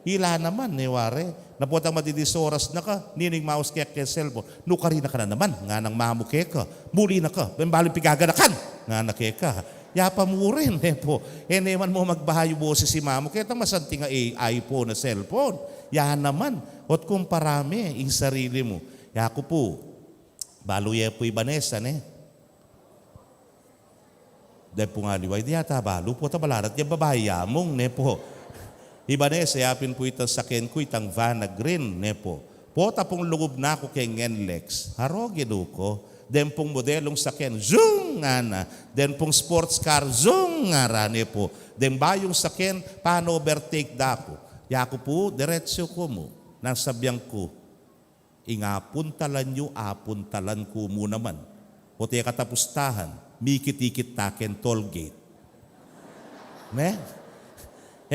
Hila naman, ware. Napotang madidisoras na ka, nining mouse kaya cellphone. Nukari na ka na naman, nga nang mamuke ka. Muli na ka, bambalong pigaganakan, nga na ka. Yapa mo rin, po. Naman mo magbahayo boses si mamo, kaya masanti nga iPhone na cellphone. Yan naman. Ot kung parami, yung sarili mo. Yako po, baluye po ibanesa, Dahil po nga liway, di yata balo po, tabalarat, yung babae yamong, po. Ibanesa, yapin po itang sakin ko, itang Vanna Green, po. Pota pong lugub na ako kay Ngenlex. Haro, ginuko. Den pong modelong sakin, zoom nga na. Den pong sports car, zoom nga ra, po. Den bayong sakin, paano overtake da ko. Yako po, diretsyo ko mo. Nasabyang ko, ingapuntalan nyo, apuntalan ko mo naman. O tiya katapustahan, mikit-ikit taken toll gate.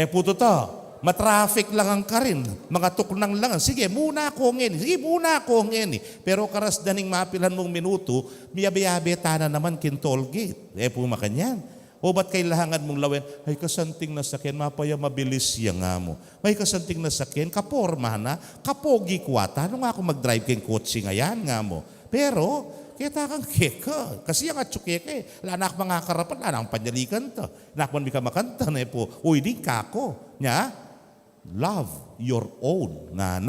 Puto to, matraffic lang ang karin, mga tuknang lang. Sige, muna ako ngeni. Pero karas daning mapilan mong minuto, miyabi-yabi tana naman kin toll gate. Pumakanyan. O ba't kailangan mong lawin? Ay kasanting na sakyan, mapaya mabilis yan nga mo. May kasanting na sakyan, kaporma na, kapogi kwata. Ano nga ako mag-drive kayong kotse ngayon nga mo? Pero, kita kang keka. Kasi yung atsukeke, lanak mga karapan, lanang panyalikan to. Nakman mi ka makanta na po. Uy, di kako. Nya, love your own. Nga.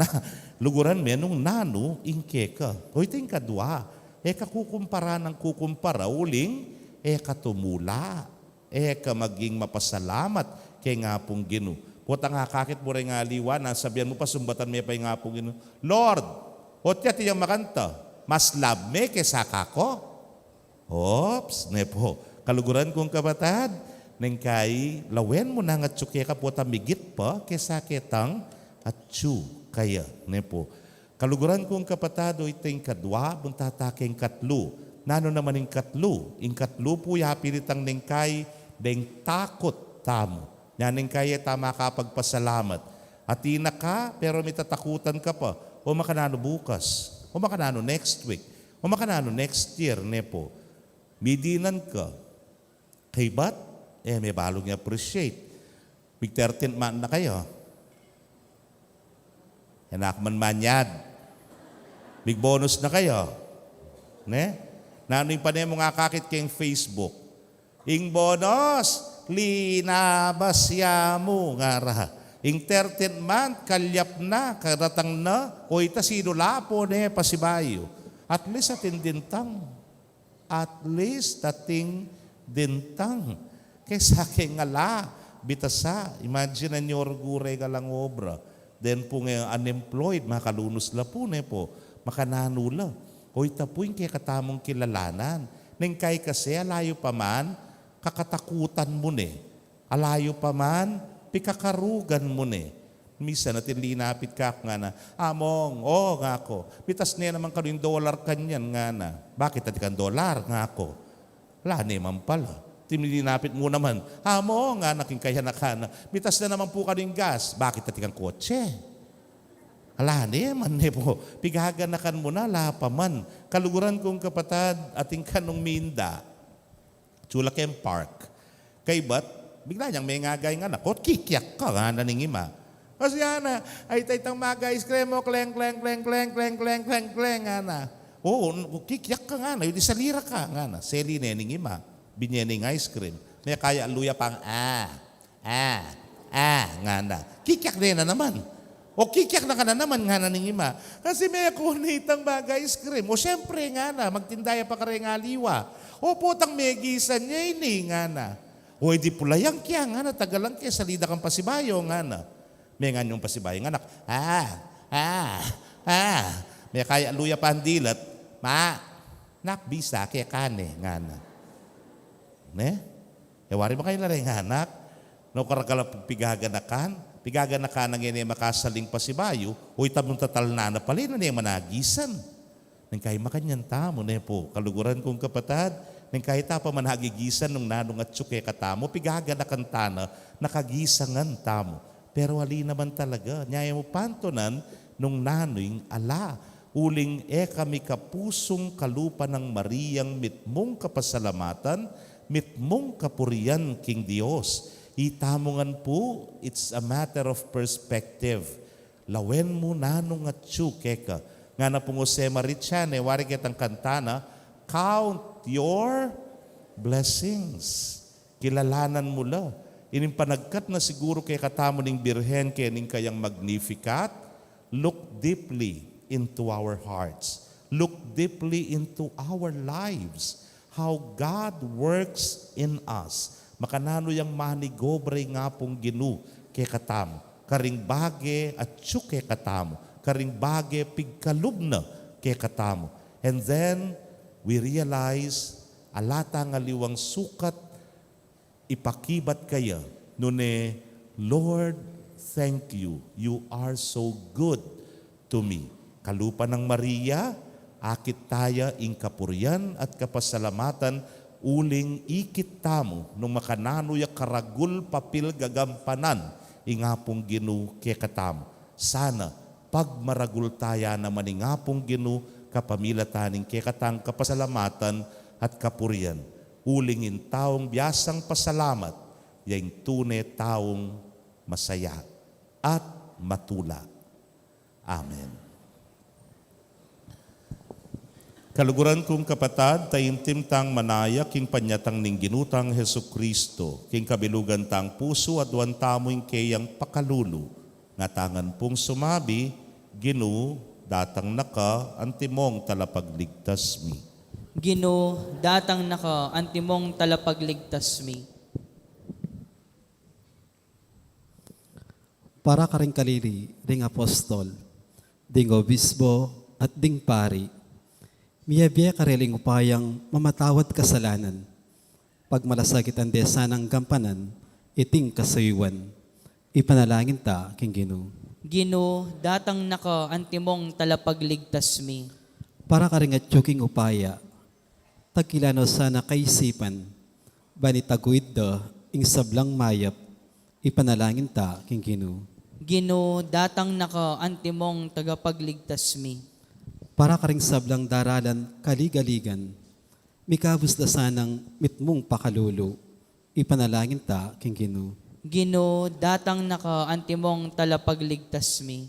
Luguran me nung nano, ingkeka. Uy, ting kadwa. Kakukumpara ng kukumpara, uling, katumula. Ka maging mapasalamat kay nga pong Gino. Puta nga kakit mo rin nga liwa, nasabihan mo pa, sumbatan mo pa yung nga pong Gino. Lord, otya tiyang makanta, mas love me kesa kako. Oops, po. Kaluguran kong kabatad, nang kay lawen mo na nga tsuke ka po tamigit pa kesa ketang at tsu kaya. Po. Kaluguran kong kapatado iting kadwa, buntataking katlo. Nano naman yung katlo? Yung katlo po yapilitang ningkay deng takot tamo. Yan ningkay tama kapagpasalamat. At ina ka, pero may tatakutan ka pa. O makanano bukas. O makanano next week. O makanano next year, po. Midinan ka. Kay ba't? May balong appreciate. Big 13 man na kayo. Yanak man manyad. Big bonus na kayo. Nano'y pa mo nga kakit kayong Facebook. Ing bonos, linabasya mo nga ra. Ing 13th month, kalyap na, karatang na, o ita sinulapo ne pasibayo. At least ating dintang. At least ating dintang. Kaysa ngala, bitasa. Imagine nyo orgure ka lang obra. Then po ngayon unemployed, makalunos la po ne po. Makananula. O ita po yung kaya katamong kilalanan. Neng kay kasi alayo pa man, kakatakutan mo ne. Alayo pa man, pikakarugan mo ne. Misa natin linapit ka nga na, among, nga ako. Pitas niya naman ka yung dollar kanyan nga na. Bakit ati kan dollar nga ako? Wala naman pala. Linapit mo naman, among nga naking kaya nakana. Pitas na naman po ka yung gas. Bakit ati kan kotse? Ala naman po. Pigaganakan mo na, lapaman. Kaluguran kong kapatad, ating kanong minda. Chulakem Park. Kay ba't, bigla niyang may ngagay nga na, kikyak ka nga naningima. Kasi nga na, ay taytang magay, skremo, kleng, kleng, kleng, kleng, kleng, kleng, kleng, kleng, nga na. Oo, kikyak ka nga na, yun salira ka nga na. Seli neningima, binyening ice cream. May kaya luya pang, nga na. Kikyak na naman. O kikyak na ka na naman nga naningima. Kasi may kunitang bagay ice cream. O syempre nga na, magtindaya pa ka rin nga liwa. O putang megisan niya ini nga na. O hindi pulayang kya nga na, tagalang kya, salida kang pasibayo nga na. May nga yung pasibayo nga na, may kaya luya pa ang dilat, nakbisa kaya kane nga na. Ne? Ewari mo kayo na rin nga anak, no karakala pigaganakan, pigaganakan ng ini makasaling pasibayo, o itamong tatal na palin na niya managisan. Nang kayo makanyan tamo, ne po, kaluguran kong kapatad, nang kahit pa managigisan nung nanong at tsuke katamo, pigaganakan tana, nakagisangan tamo. Pero wali naman talaga, nyaya mo pantonan nung nanoing ala, uling kami kapusong kalupa ng Mariyang mitmong kapasalamatan, mitmong kapurian king Dios. Itamongan po, it's a matter of perspective. Lawen mo nanong at tsuke ka. Nga na pong Jose Marichane, wari kitang kantana, count your blessings. Kilalanan mo la. Inimpanagkat na siguro kay katamo ning birhen kay ning kayang Magnificat. Look deeply into our hearts. Look deeply into our lives. How God works in us. Makanano yang manigobre nga pong ginu kay katamo. Karing bage at tsuke katamo. Karing bage pigkalubna kay katamo. And then, we realize, alata nga liwang sukat, ipakibat kaya, nune, Lord, thank you. You are so good to me. Kalupa ng Maria, akit taya ing kapurian at kapasalamatan, uling ikit tamo, nung makanano ya karagul papil gagampanan, ingapong ginu kay katamo. Sana, pag maragul taya naman ingapong ginu, kapamilataning kekatang kapasalamatan at kapurian. Ulingin taong biyasang pasalamat, yaing tune taong masaya at matula. Amen. Kaluguran kong kapatad, tayimtim tang manaya, king panyatang ning ginutang Hesu Kristo, king kabilugan tang puso at duwan tamoing kayang pakalulu, nga tangan pong sumabi, Ginu, datang naka, antimong talapagligtas mi. Gino, datang naka, antimong talapagligtas mi. Para ka rin kaliri, ring apostol, ding obispo at ding pari, miyabiya ka rin upayang mamatawad kasalanan, pag malasagit ang desa ng gampanan, iting kasayuan, ipanalangin ta, king Gino. Gino, datang naka, antimong talapagligtas mi. Para ka rin at tsuking upaya, tagkilano sana kaisipan, banitaguid da, ing sablang mayap, ipanalangin ta, king Gino. Gino, datang naka, antimong tagapagligtas mi. Para ka rin sablang daralan, kaligaligan, mikabus da sanang mitmong pakalulu, ipanalangin ta, king Gino. Gino, datang naka, antimong talapagligtas mi.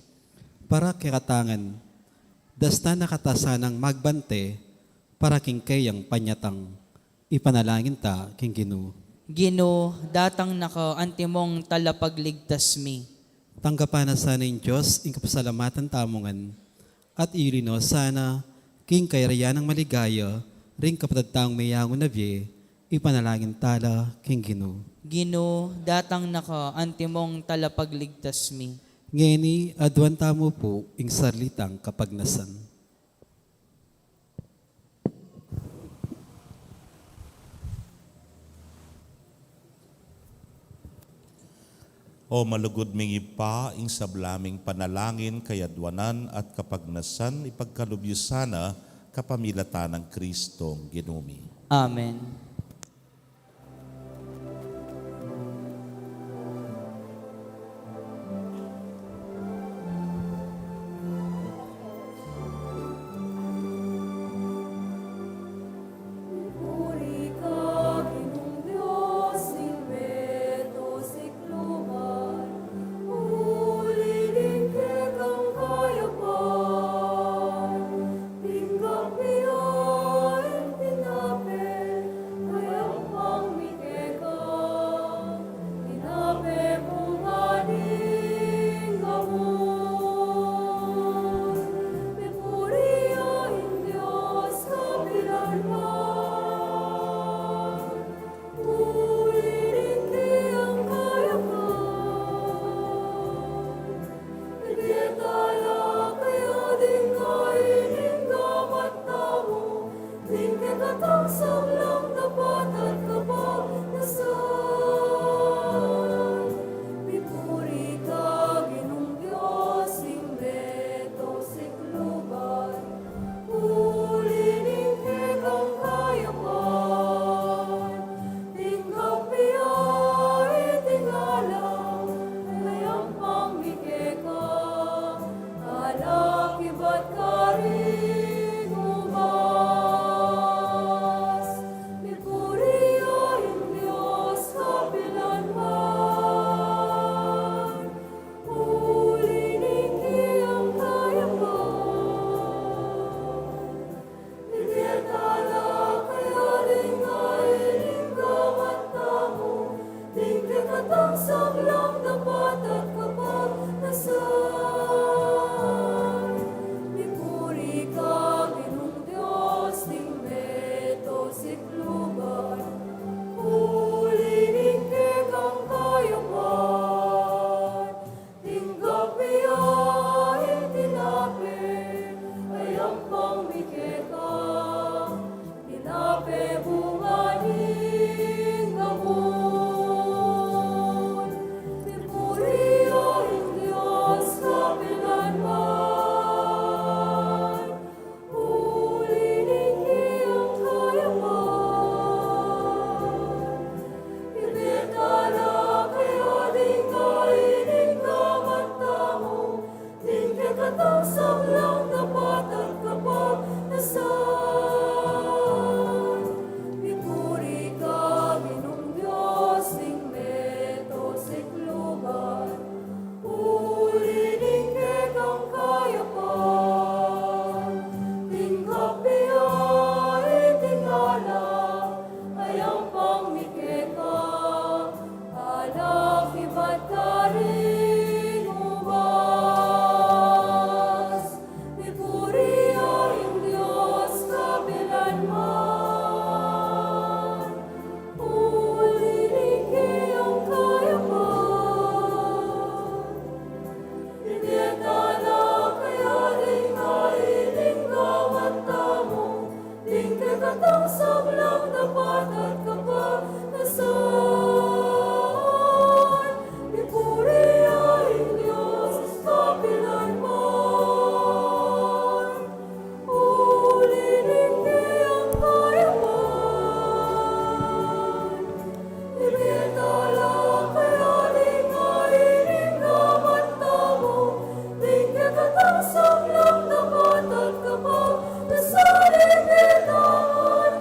Para kikatangan, dasta nakatasanang magbante, para king kayang panyatang, ipanalangin ta king Ginoo. Ginoo, datang naka antimong talapagligtas mi. Tanggapan na sana yung Diyos, ing kapasalamatan tamongan, at iulino sana, king kairayan ng maligaya, ring kapatid taong mayangon na biye, ipanalangin tala, king Ginoo. Ginoo, datang naka antimong talapagligtas mi. Ngeni, adwan tamo po, ing sarlitang kapagnasan. O malugod mingi pa, ing sablaming panalangin, kayadwanan at kapagnasan, ipagkalubyusana, kapamilatan ng Kristong ginumi. Amen. Puri ka, Ginoong Diyos, Silveto, Sikluban, ulilingkik ang kayapan. Tinggap niyain, tinapin, kayang pangmikeka. Tinapi bunganing gamon. Pipuriyain Diyos, kapilanman. Ulilingki ang kayapan. Pagkitala kayo din kainin gamat tamo. Din kakatang sablang dapat at kapagnasan. Pipuri ka, Ginoong Diyos, Silveto, Sikluban. Ulilingkik ang kayapan. Tinggap niyain, tingalang, ngayang pangmikeka. Anak, iba't ka rin ubas. Pipuriyain Diyos, kapilanman. Ulilingki ang kayapan. Pagkitala kayo din kainin gamat tamo. Din kakatang sablang dapat at kapagnasan. Pipuri ka, Ginoong Diyos, Silveto, Sikluban. Ulilingkik ang kayapan. Tinggap niyain, tinapin, ayang pangmikeka. Tinapi bunganing gamon. Pipuriyain Diyos, kapilanman. Ulilingki ang kayapan. Pagkitala kayo din kainin gamat tamo. Din kakatang sablang dapat at kapagnasan. Pipuri ka, Ginoong Diyos, Silveto, Sikluban. Ulilingkik ang kayapan. Tinggap niyain, tingalang, ayang pangmikeka. Anak, iba't ka rin ubas. Pipuriyain Diyos, kapilanman. Ulilingki ang kayapan. Pagkitala kayo din kainin gamat tamo. Din kakatang sablang dapat at kapagnasan. Pipuriyain Diyos, kapilanman. Ulilingki ang kayapan. Pagkitala kayo din kainin gamat tamo. Din kakatang sablang dapat at kapagnasan. Ikitawan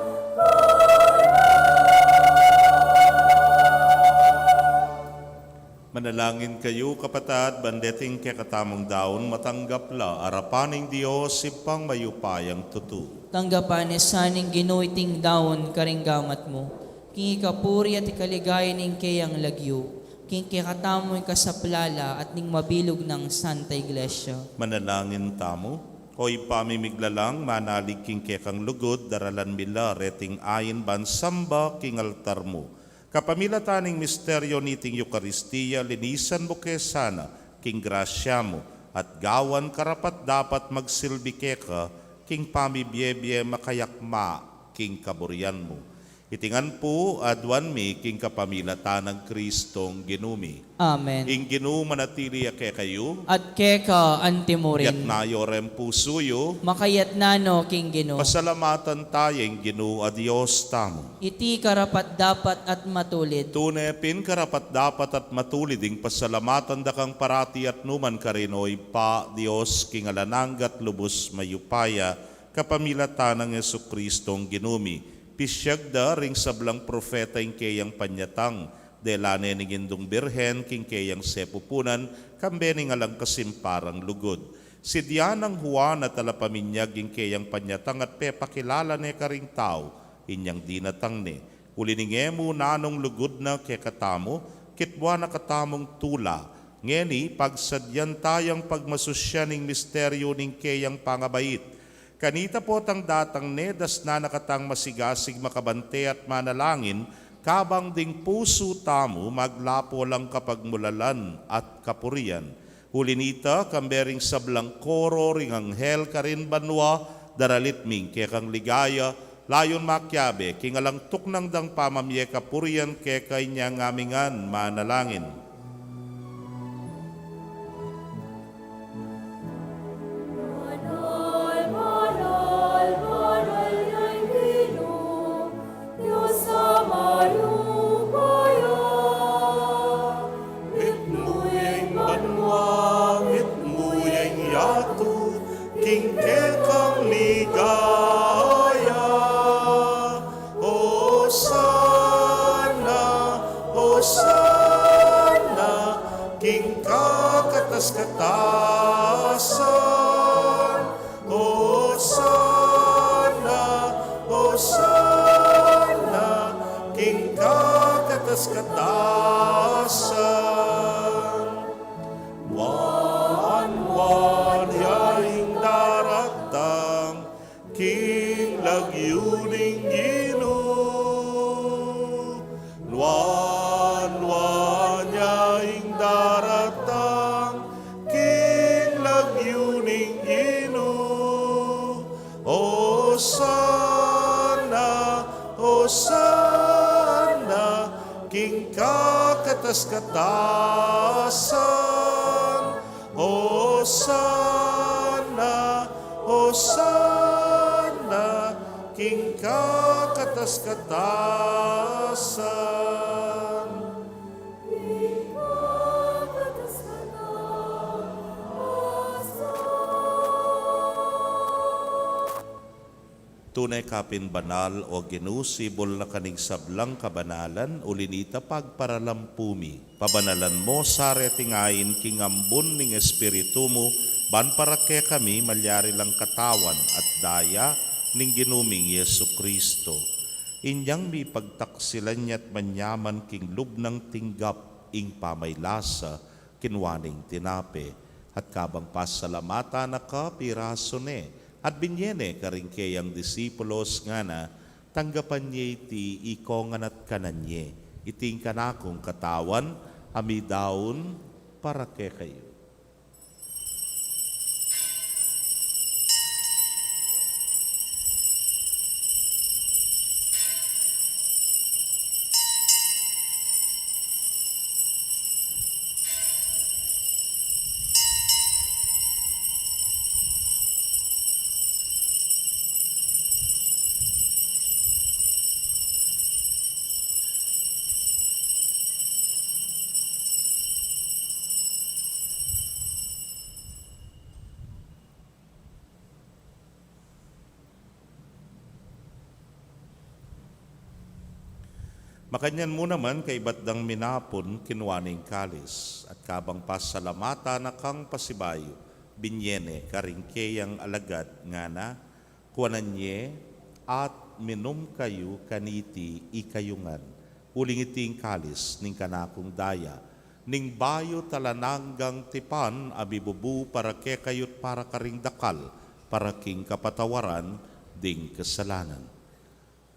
Manalangin kayo, kapatid, bandeting kakatamong daon, matanggap la, arapaning Diyos, ipang mayupayang tutu. Tanggapan saning ginuiting daon karinggamat mo. King ikapuri at ikaligaya ning kayang lagyo. King kikatamoy kasaplala at ning mabilog ng Santa Iglesia. Manalangin tamo. Ko'y pamimiglalang manalig king kekang lugod, daralan mila reting ayin ban samba king altar mo. Kapamilataning misteryo niting Eukaristiya, linisan mo kesana king grasya mo, at gawan karapat dapat magsilbi keka, king pamibiyebye makayakma king kaburian mo. Itingan po adwan mi king kapamilatan ng Kristong ginumi. Amen. Ing ginu manatili ake kayo, At keka yat antimurin. nayo rem pusuyo, Makayat nano King Gino. pasalamatan tayong ginu a Diyos tamo. Iti karapat dapat at matulid. Tunepin karapat dapat at matuliding pasalamatan da kang parati at numan karinoy pa Diyos kingalananggat lubos mayupaya kapamilatan ng Yesu Kristong ginumi. Pisyag da ring sablang profeta ing kayang panyatang, delane ning indong birhen king kayang sepupunan, kambening alang kasimparang lugod. Si Dianang Juan at alapaminyag ing kayang panyatang at pepakilala ne karing tao, inyang dinatang ne. Uliningemu nanong lugod na kekatamo, kitwa na katamong tula. Ngeni, pagsadyan tayang pagmasusyaning misteryo ning kayang pangabait. Kanita po tang datang nedas na nakatang masigasig makabante at manalangin, kabang ding puso tamo maglapo lang kapagmulalan at kapurian. Hulinita kambering sablang koro ring anghel karin banwa, daralit ming kekang ligaya, layon makyabe, kingalang tuknang dang pamamye kapurian kekay niya ngamingan manalangin. Manal, manal, manal ya'y Ginoo, Diyos sa mayupaya. Itnuyeng banwa, itnuyeng yato, king kekang ligaya. Hosana, king kakatas-katasan. Hosana, king kakatas-katasan. Wan yaing daratang, king lagyuning Ginoo. Wan yaing daratang, king lagyuning Ginoo. Hosana, king kakatas-katasan. Hosana, king kakatas-katasan. Tunay kapin banal o ginusibol na kaning sablang kabanalan, ulinita pagparalampumi. Pabanalan mo sa retingain kingambun ning espiritu mo, ban para ke kami malyari lang katawan at daya ning ginuming Yesu Kristo. Inyang mi pagtaksilan niya't manyaman king lubnang tinggap ing pamaylasa, kinwaning tinape, at kabang pasalamata na ka piraso ne, at binyene karing kayang disipulos nga na, tanggapan niya iti ikongan at kananye, iting kanakong katawan, amidaon para ke kayo. Makanyan mo naman kay batdang minapon kinwaning kalis, at kabang pasalamata na kang pasibayo, binyene karing kayang alagad nga na, kuananye at minum kayo kaniti ikayungan. Uling iting kalis ning kanakong daya, ning bayo talananggang tipan abibubu para ke kayot para karing dakal, para king kapatawaran ding kasalanan.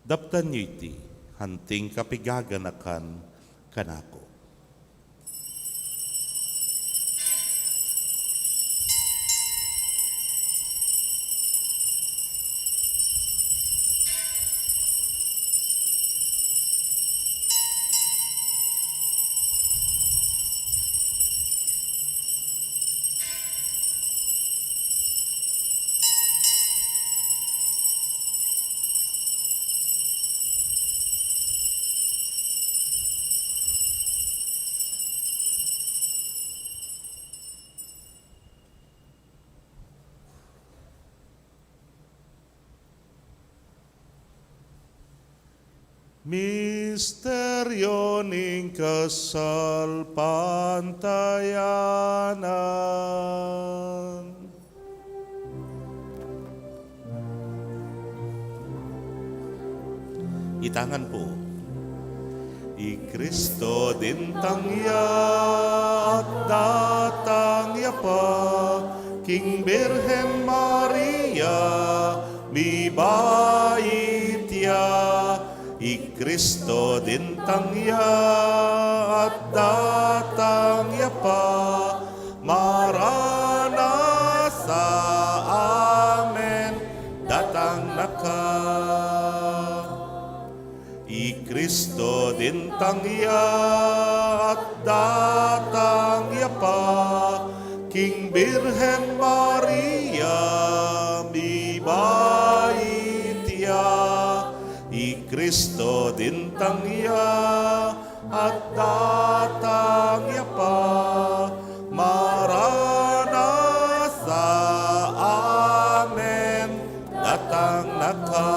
Daptan nyo iti, hanting kapigaganakan kanako. Misteryo ning kasal pantayanan. Itangan po. I Kristo din tangya at datang pa, King Birhen Maria, mi baitya. I Kristo din tangya at datang pa, Maranatha, Amen, datang naka. I Kristo din tangya at datang pa, King Birhen Maria, mi baitya. I Kristo din tangya at datang pa, Maranatha, Amen, datang naka.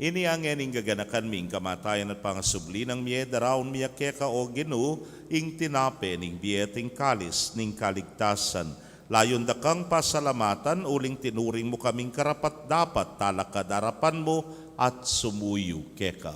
Ini ang ening gaganakan ming kamatayan at pangasubli ng miye daraon miya keka o Ginu ing tinape ning bieting kalis ning kaligtasan. Layon dakang pasalamatan uling tinuring mo kaming karapat dapat talakadarapan mo at sumuyo keka.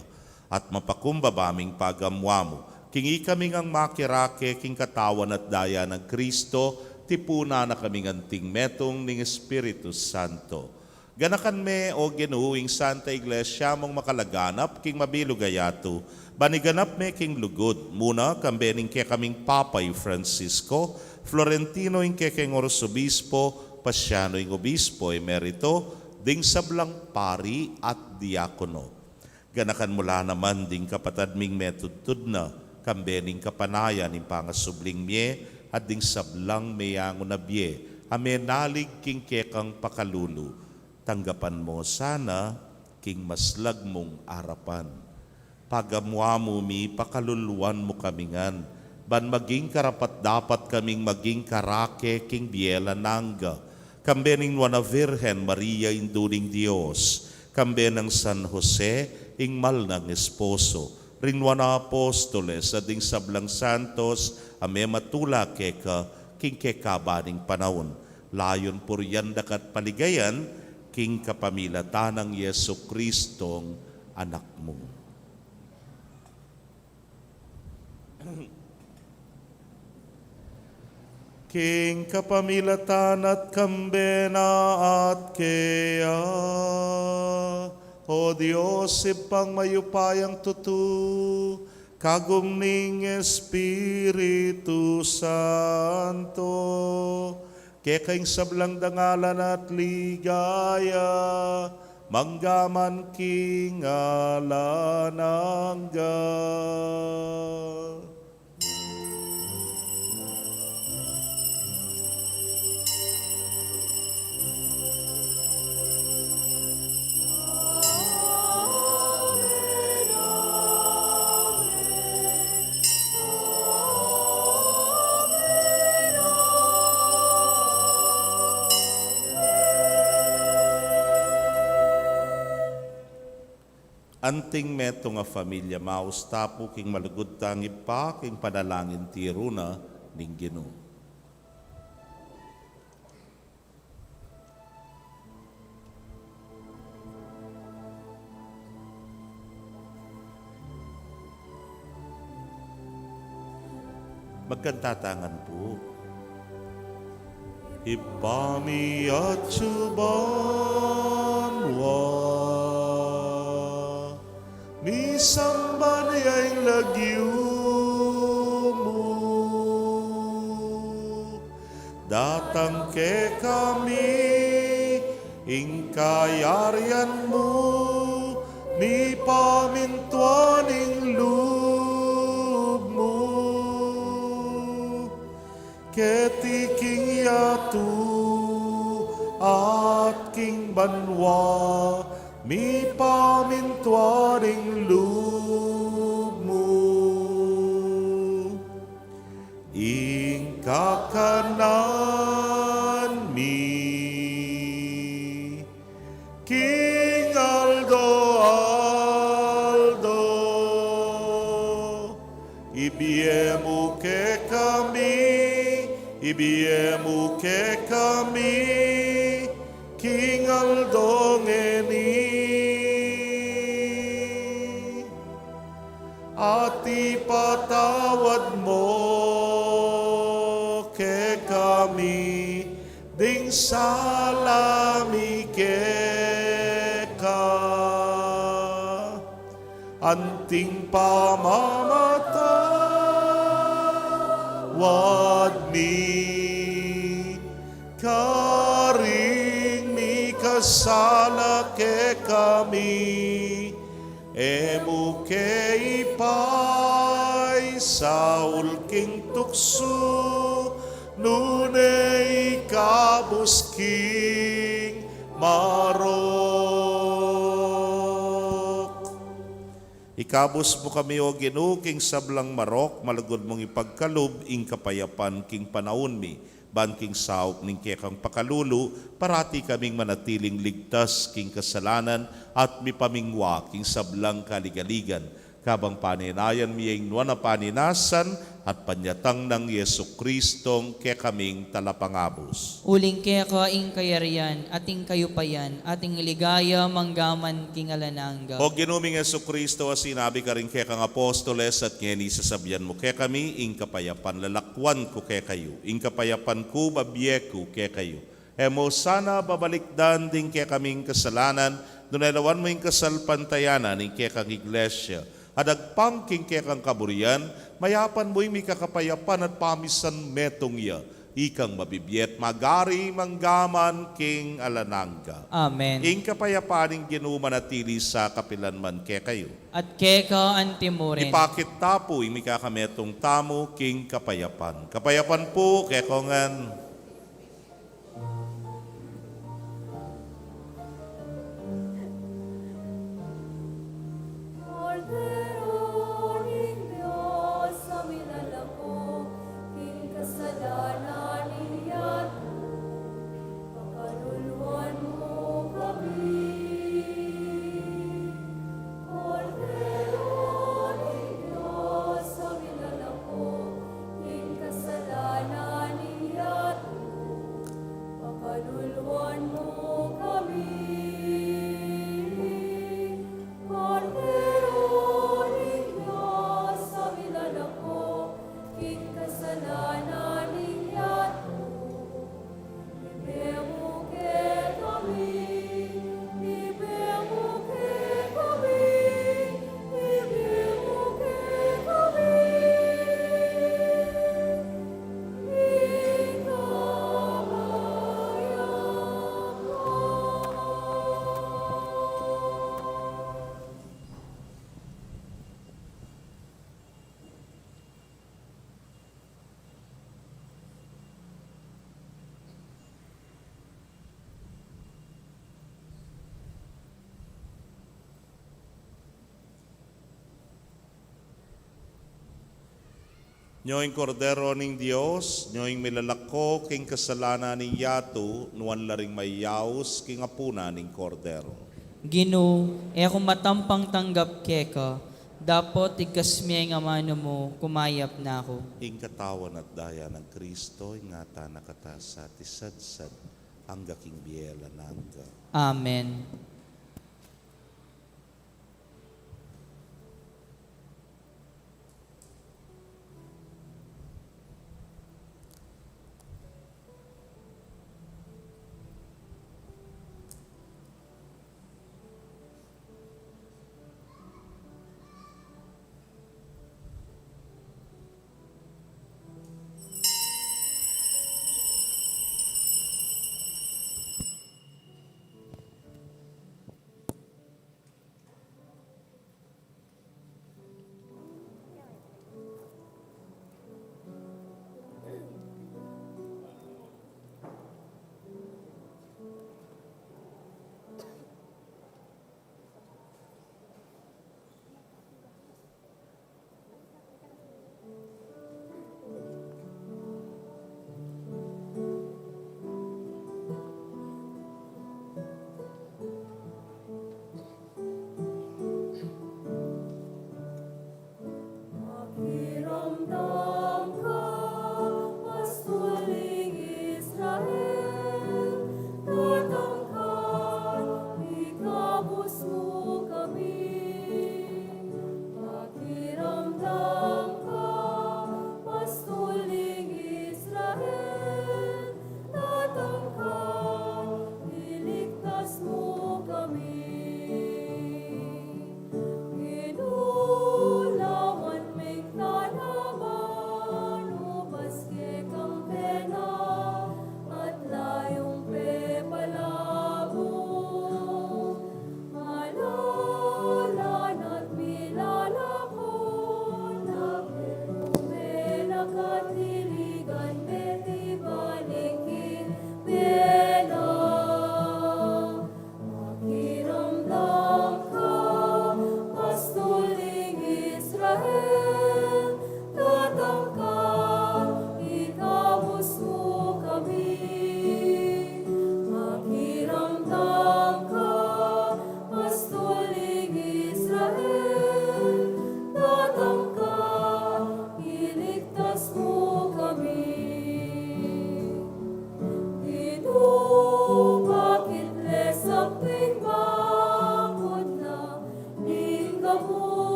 At mapakumbabaming pagamwa mo. Kingi kaming ang makirake king katawan at daya ng Kristo, tipuna na kaming anting metong ning Espiritu Santo. Ganakan me o ginuing Santa Iglesia mong makalaganap king mabilugayato. Baniganap me king lugod. Muna kambening ke kaming Papay Francisco, Florentino ing ke king Orsobispo, Pasiano ing Obispo emerito, ding sablang pari at diakono. Ganakan mula naman ding kapatad ming metudtud na, kambening kapanayan ing pangasubling mie, at ding sablang meyango na bie, amenalig king kekang pakalulu. Tanggapan mo sana, king maslag mong arapan. Pagamwa mo mi, pakaluluan mo kamingan, ban maging karapat dapat kaming maging karake king biela nangga, kambening wana Virhen Maria induling Dios, kambenang San Jose, ing mal ng esposo, rinwana apostoles, ading sablang santos, ame matula keka, king kekabaning panahon, layon puryan dakat paligayan, king kapamilatan ng Yesu Kristong anak mo. King kapamilatan at kambena at kaya, O Diyos, ipang mayupayang tutu, kagumning Espiritu Santo, kekaing sablang dangalan at ligaya, manggaman king alanangga. Anting meto nga familia maus tapo king malugod tangi pa king panalangin tiro na ning Ginoo. Magkantatangan po. Ipami at subanwa, mi samba niya'y lagyo mo, datang ke kami, ingkayarian mo, mi pamintuaning loob mo. Keti king yatu at king banwa, mi pamintuaring loob mo. Ing kakanan mi, King Aldo Aldo, ibiemu ke kami, ibiemu ke kami, King Aldo ngeni. At ipatawad mo ke kami, ding salami ka. Anting pamamatawad mi, karing mi kasala ke kami, emu ke ipay sa ulking tukso, nunay kabusking marok. Ikabus mo kami o Ginoo king sablang marok, malagod mong ipagkalob ing kapayapan king panahon mi, ban king saop ning kekang pakalulu, parati kaming manatiling ligtas king kasalanan at mipamingwa king sablang kaligaligan. Kabang paninayan miyeng nuwan na paninasan at panyatang ng Yesu Kristong ke kaming talapangabos. Uling keka ing kayarian, ating kayupayan, ating ligaya manggaman king alanangga. O ginuming Yesu Kristo, sinabi ka rin kekang apostoles at ngeni sasabyan mo ke kami, ing kapayapan lalakwan ko ke kayo, ing kapayapan ko babyeku ke kayo. Emo sana babalikdan din ke kaming kasalanan, dunelawan mo ing kasalpantayanan ing kekang iglesia. Adagpang king kekang kaburian, mayapan mo'y mi kakapayapan at pamisan metong iya, ikang mabibiyet magari manggaman king alanangga. Amen. Ing kapayapaning ginumanatili sa kapilanman ke kayo. At keka antimurin. Ipakit tapo ing mi kakametong tamo king kapayapan. Kapayapan po kekongan. Cordero ng Diyos, sa minalako, king kasalanan niya't pakaluluan mo kami. Cordero ng Diyos, sa minalako, king kasalanan niya't pakaluluan mo kami. Cordero ng Diyos, sa minalako, king kasalanan niya't ibemo ke kami, ibemo ke kami, ibemo ke kami. Nyoing kordero ning Dios, nyoing milalako king kasalanan ning yato, nuan laring mayaos king apuna ning kordero. Gino, kung matampang tanggap keka, dapat igasmi ang amano mo, kumayap na ako. Ing katawan at daya ng Kristo, ingata nakatasa tisadsad, ang gaking biyela nangga. Amen.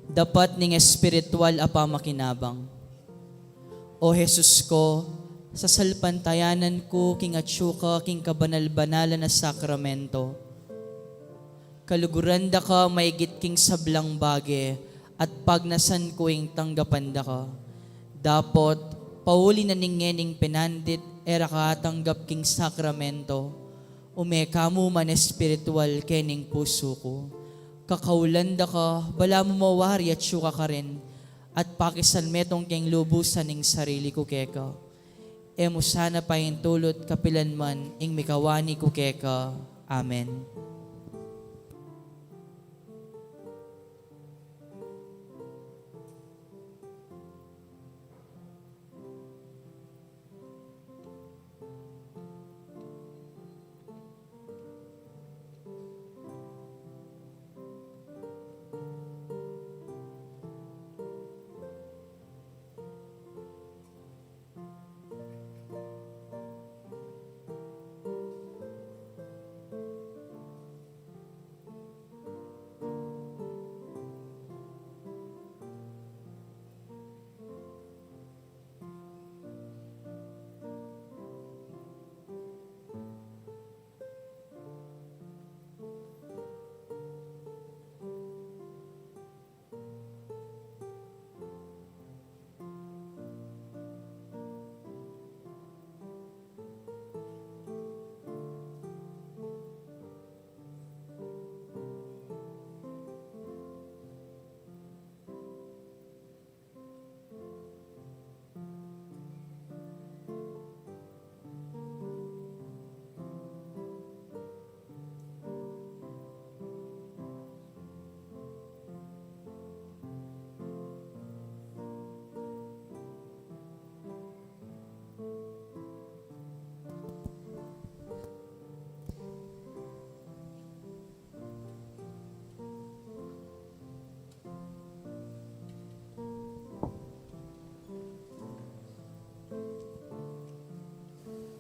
dapat ning espiritual a pamakinabang. O Jesus ko, sa salpantayanan ko king atsyuka king kabanal-banalan na sakramento, kaluguran da ka maigit king sablang bage, at pagnasan ko ing tanggapan da ka. Dapot, pauli na ningening pinandit, era ka tanggap king sakramento, umekamu man espiritual kening puso ko. Kakaulan da ka, bala mo mawari at syuka ka rin, at pakisalmetong keng lubusan ning sarili ko keka. Emo sana pa yung tulot kapilan man, ing mikawani ko keka. Amen.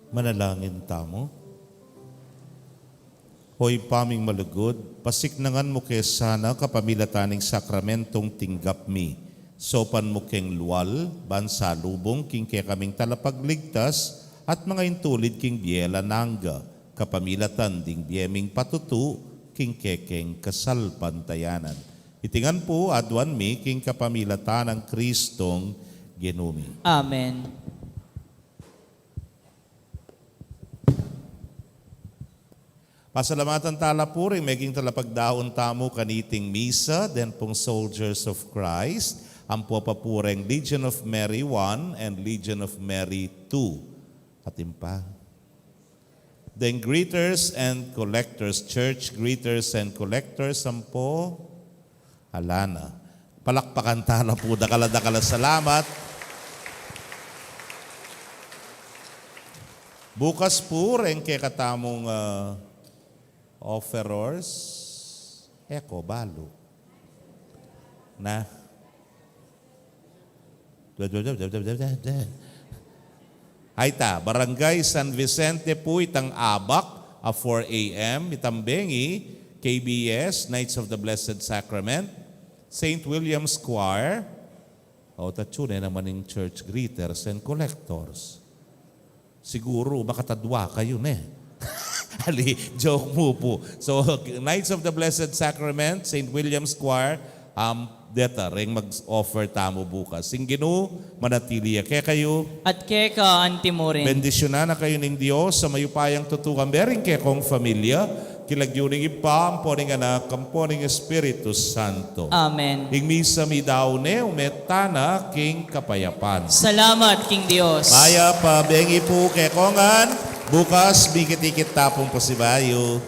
Manalangin tamo. Hoy paming malugod, pasiknangan mo kay sana kapamilataning sakramentong tinggap mi. Sopan mo keng luwal, bansa lubong king kay kaming talapagligtas, at mga intulid king biela nangga, kapamilatan ding bieming patutu, king kekeng kasal pantayanan. Itingan po adwan mi king kapamilatan ng Kristong Genumi. Amen. Pasalamatan tala po rin, maging talapagdaon tamo kaniting misa, then pong Soldiers of Christ, ang po papureng Legion of Mary 1 and Legion of Mary 2. Atin pa. Then greeters and collectors, church greeters and collectors, ang po, alana. Palakpakan tala po, dakala salamat. Bukas po rin kay katamong offerors, eko, balo. Na? Hayta, Barangay San Vicente po itang abak, 4 a.m. Itambengi, KBS, Knights of the Blessed Sacrament, St. William's Choir, tatsunin naman ng church greeters and collectors. Siguro, makatadwa kayo na Ali, joke mo po. So, Knights of the Blessed Sacrament, St. William's Choir, deta, ring mag-offer tamo bukas. Singginu, manatiliya. Kaya kayo, At keka antimorin. bendisyonan na kayo ng Diyos sa mayupayang tutukan. Bering kaya kong familia, kilagyuning ipa, amponing anak, amponing Espiritu Santo. Amen. Ing misa mi daw ne, umetana, king kapayapan. Salamat, King Dios. Maya pa, bengi po kay kongan, bukas, bikit-ikit tapong pasibayo.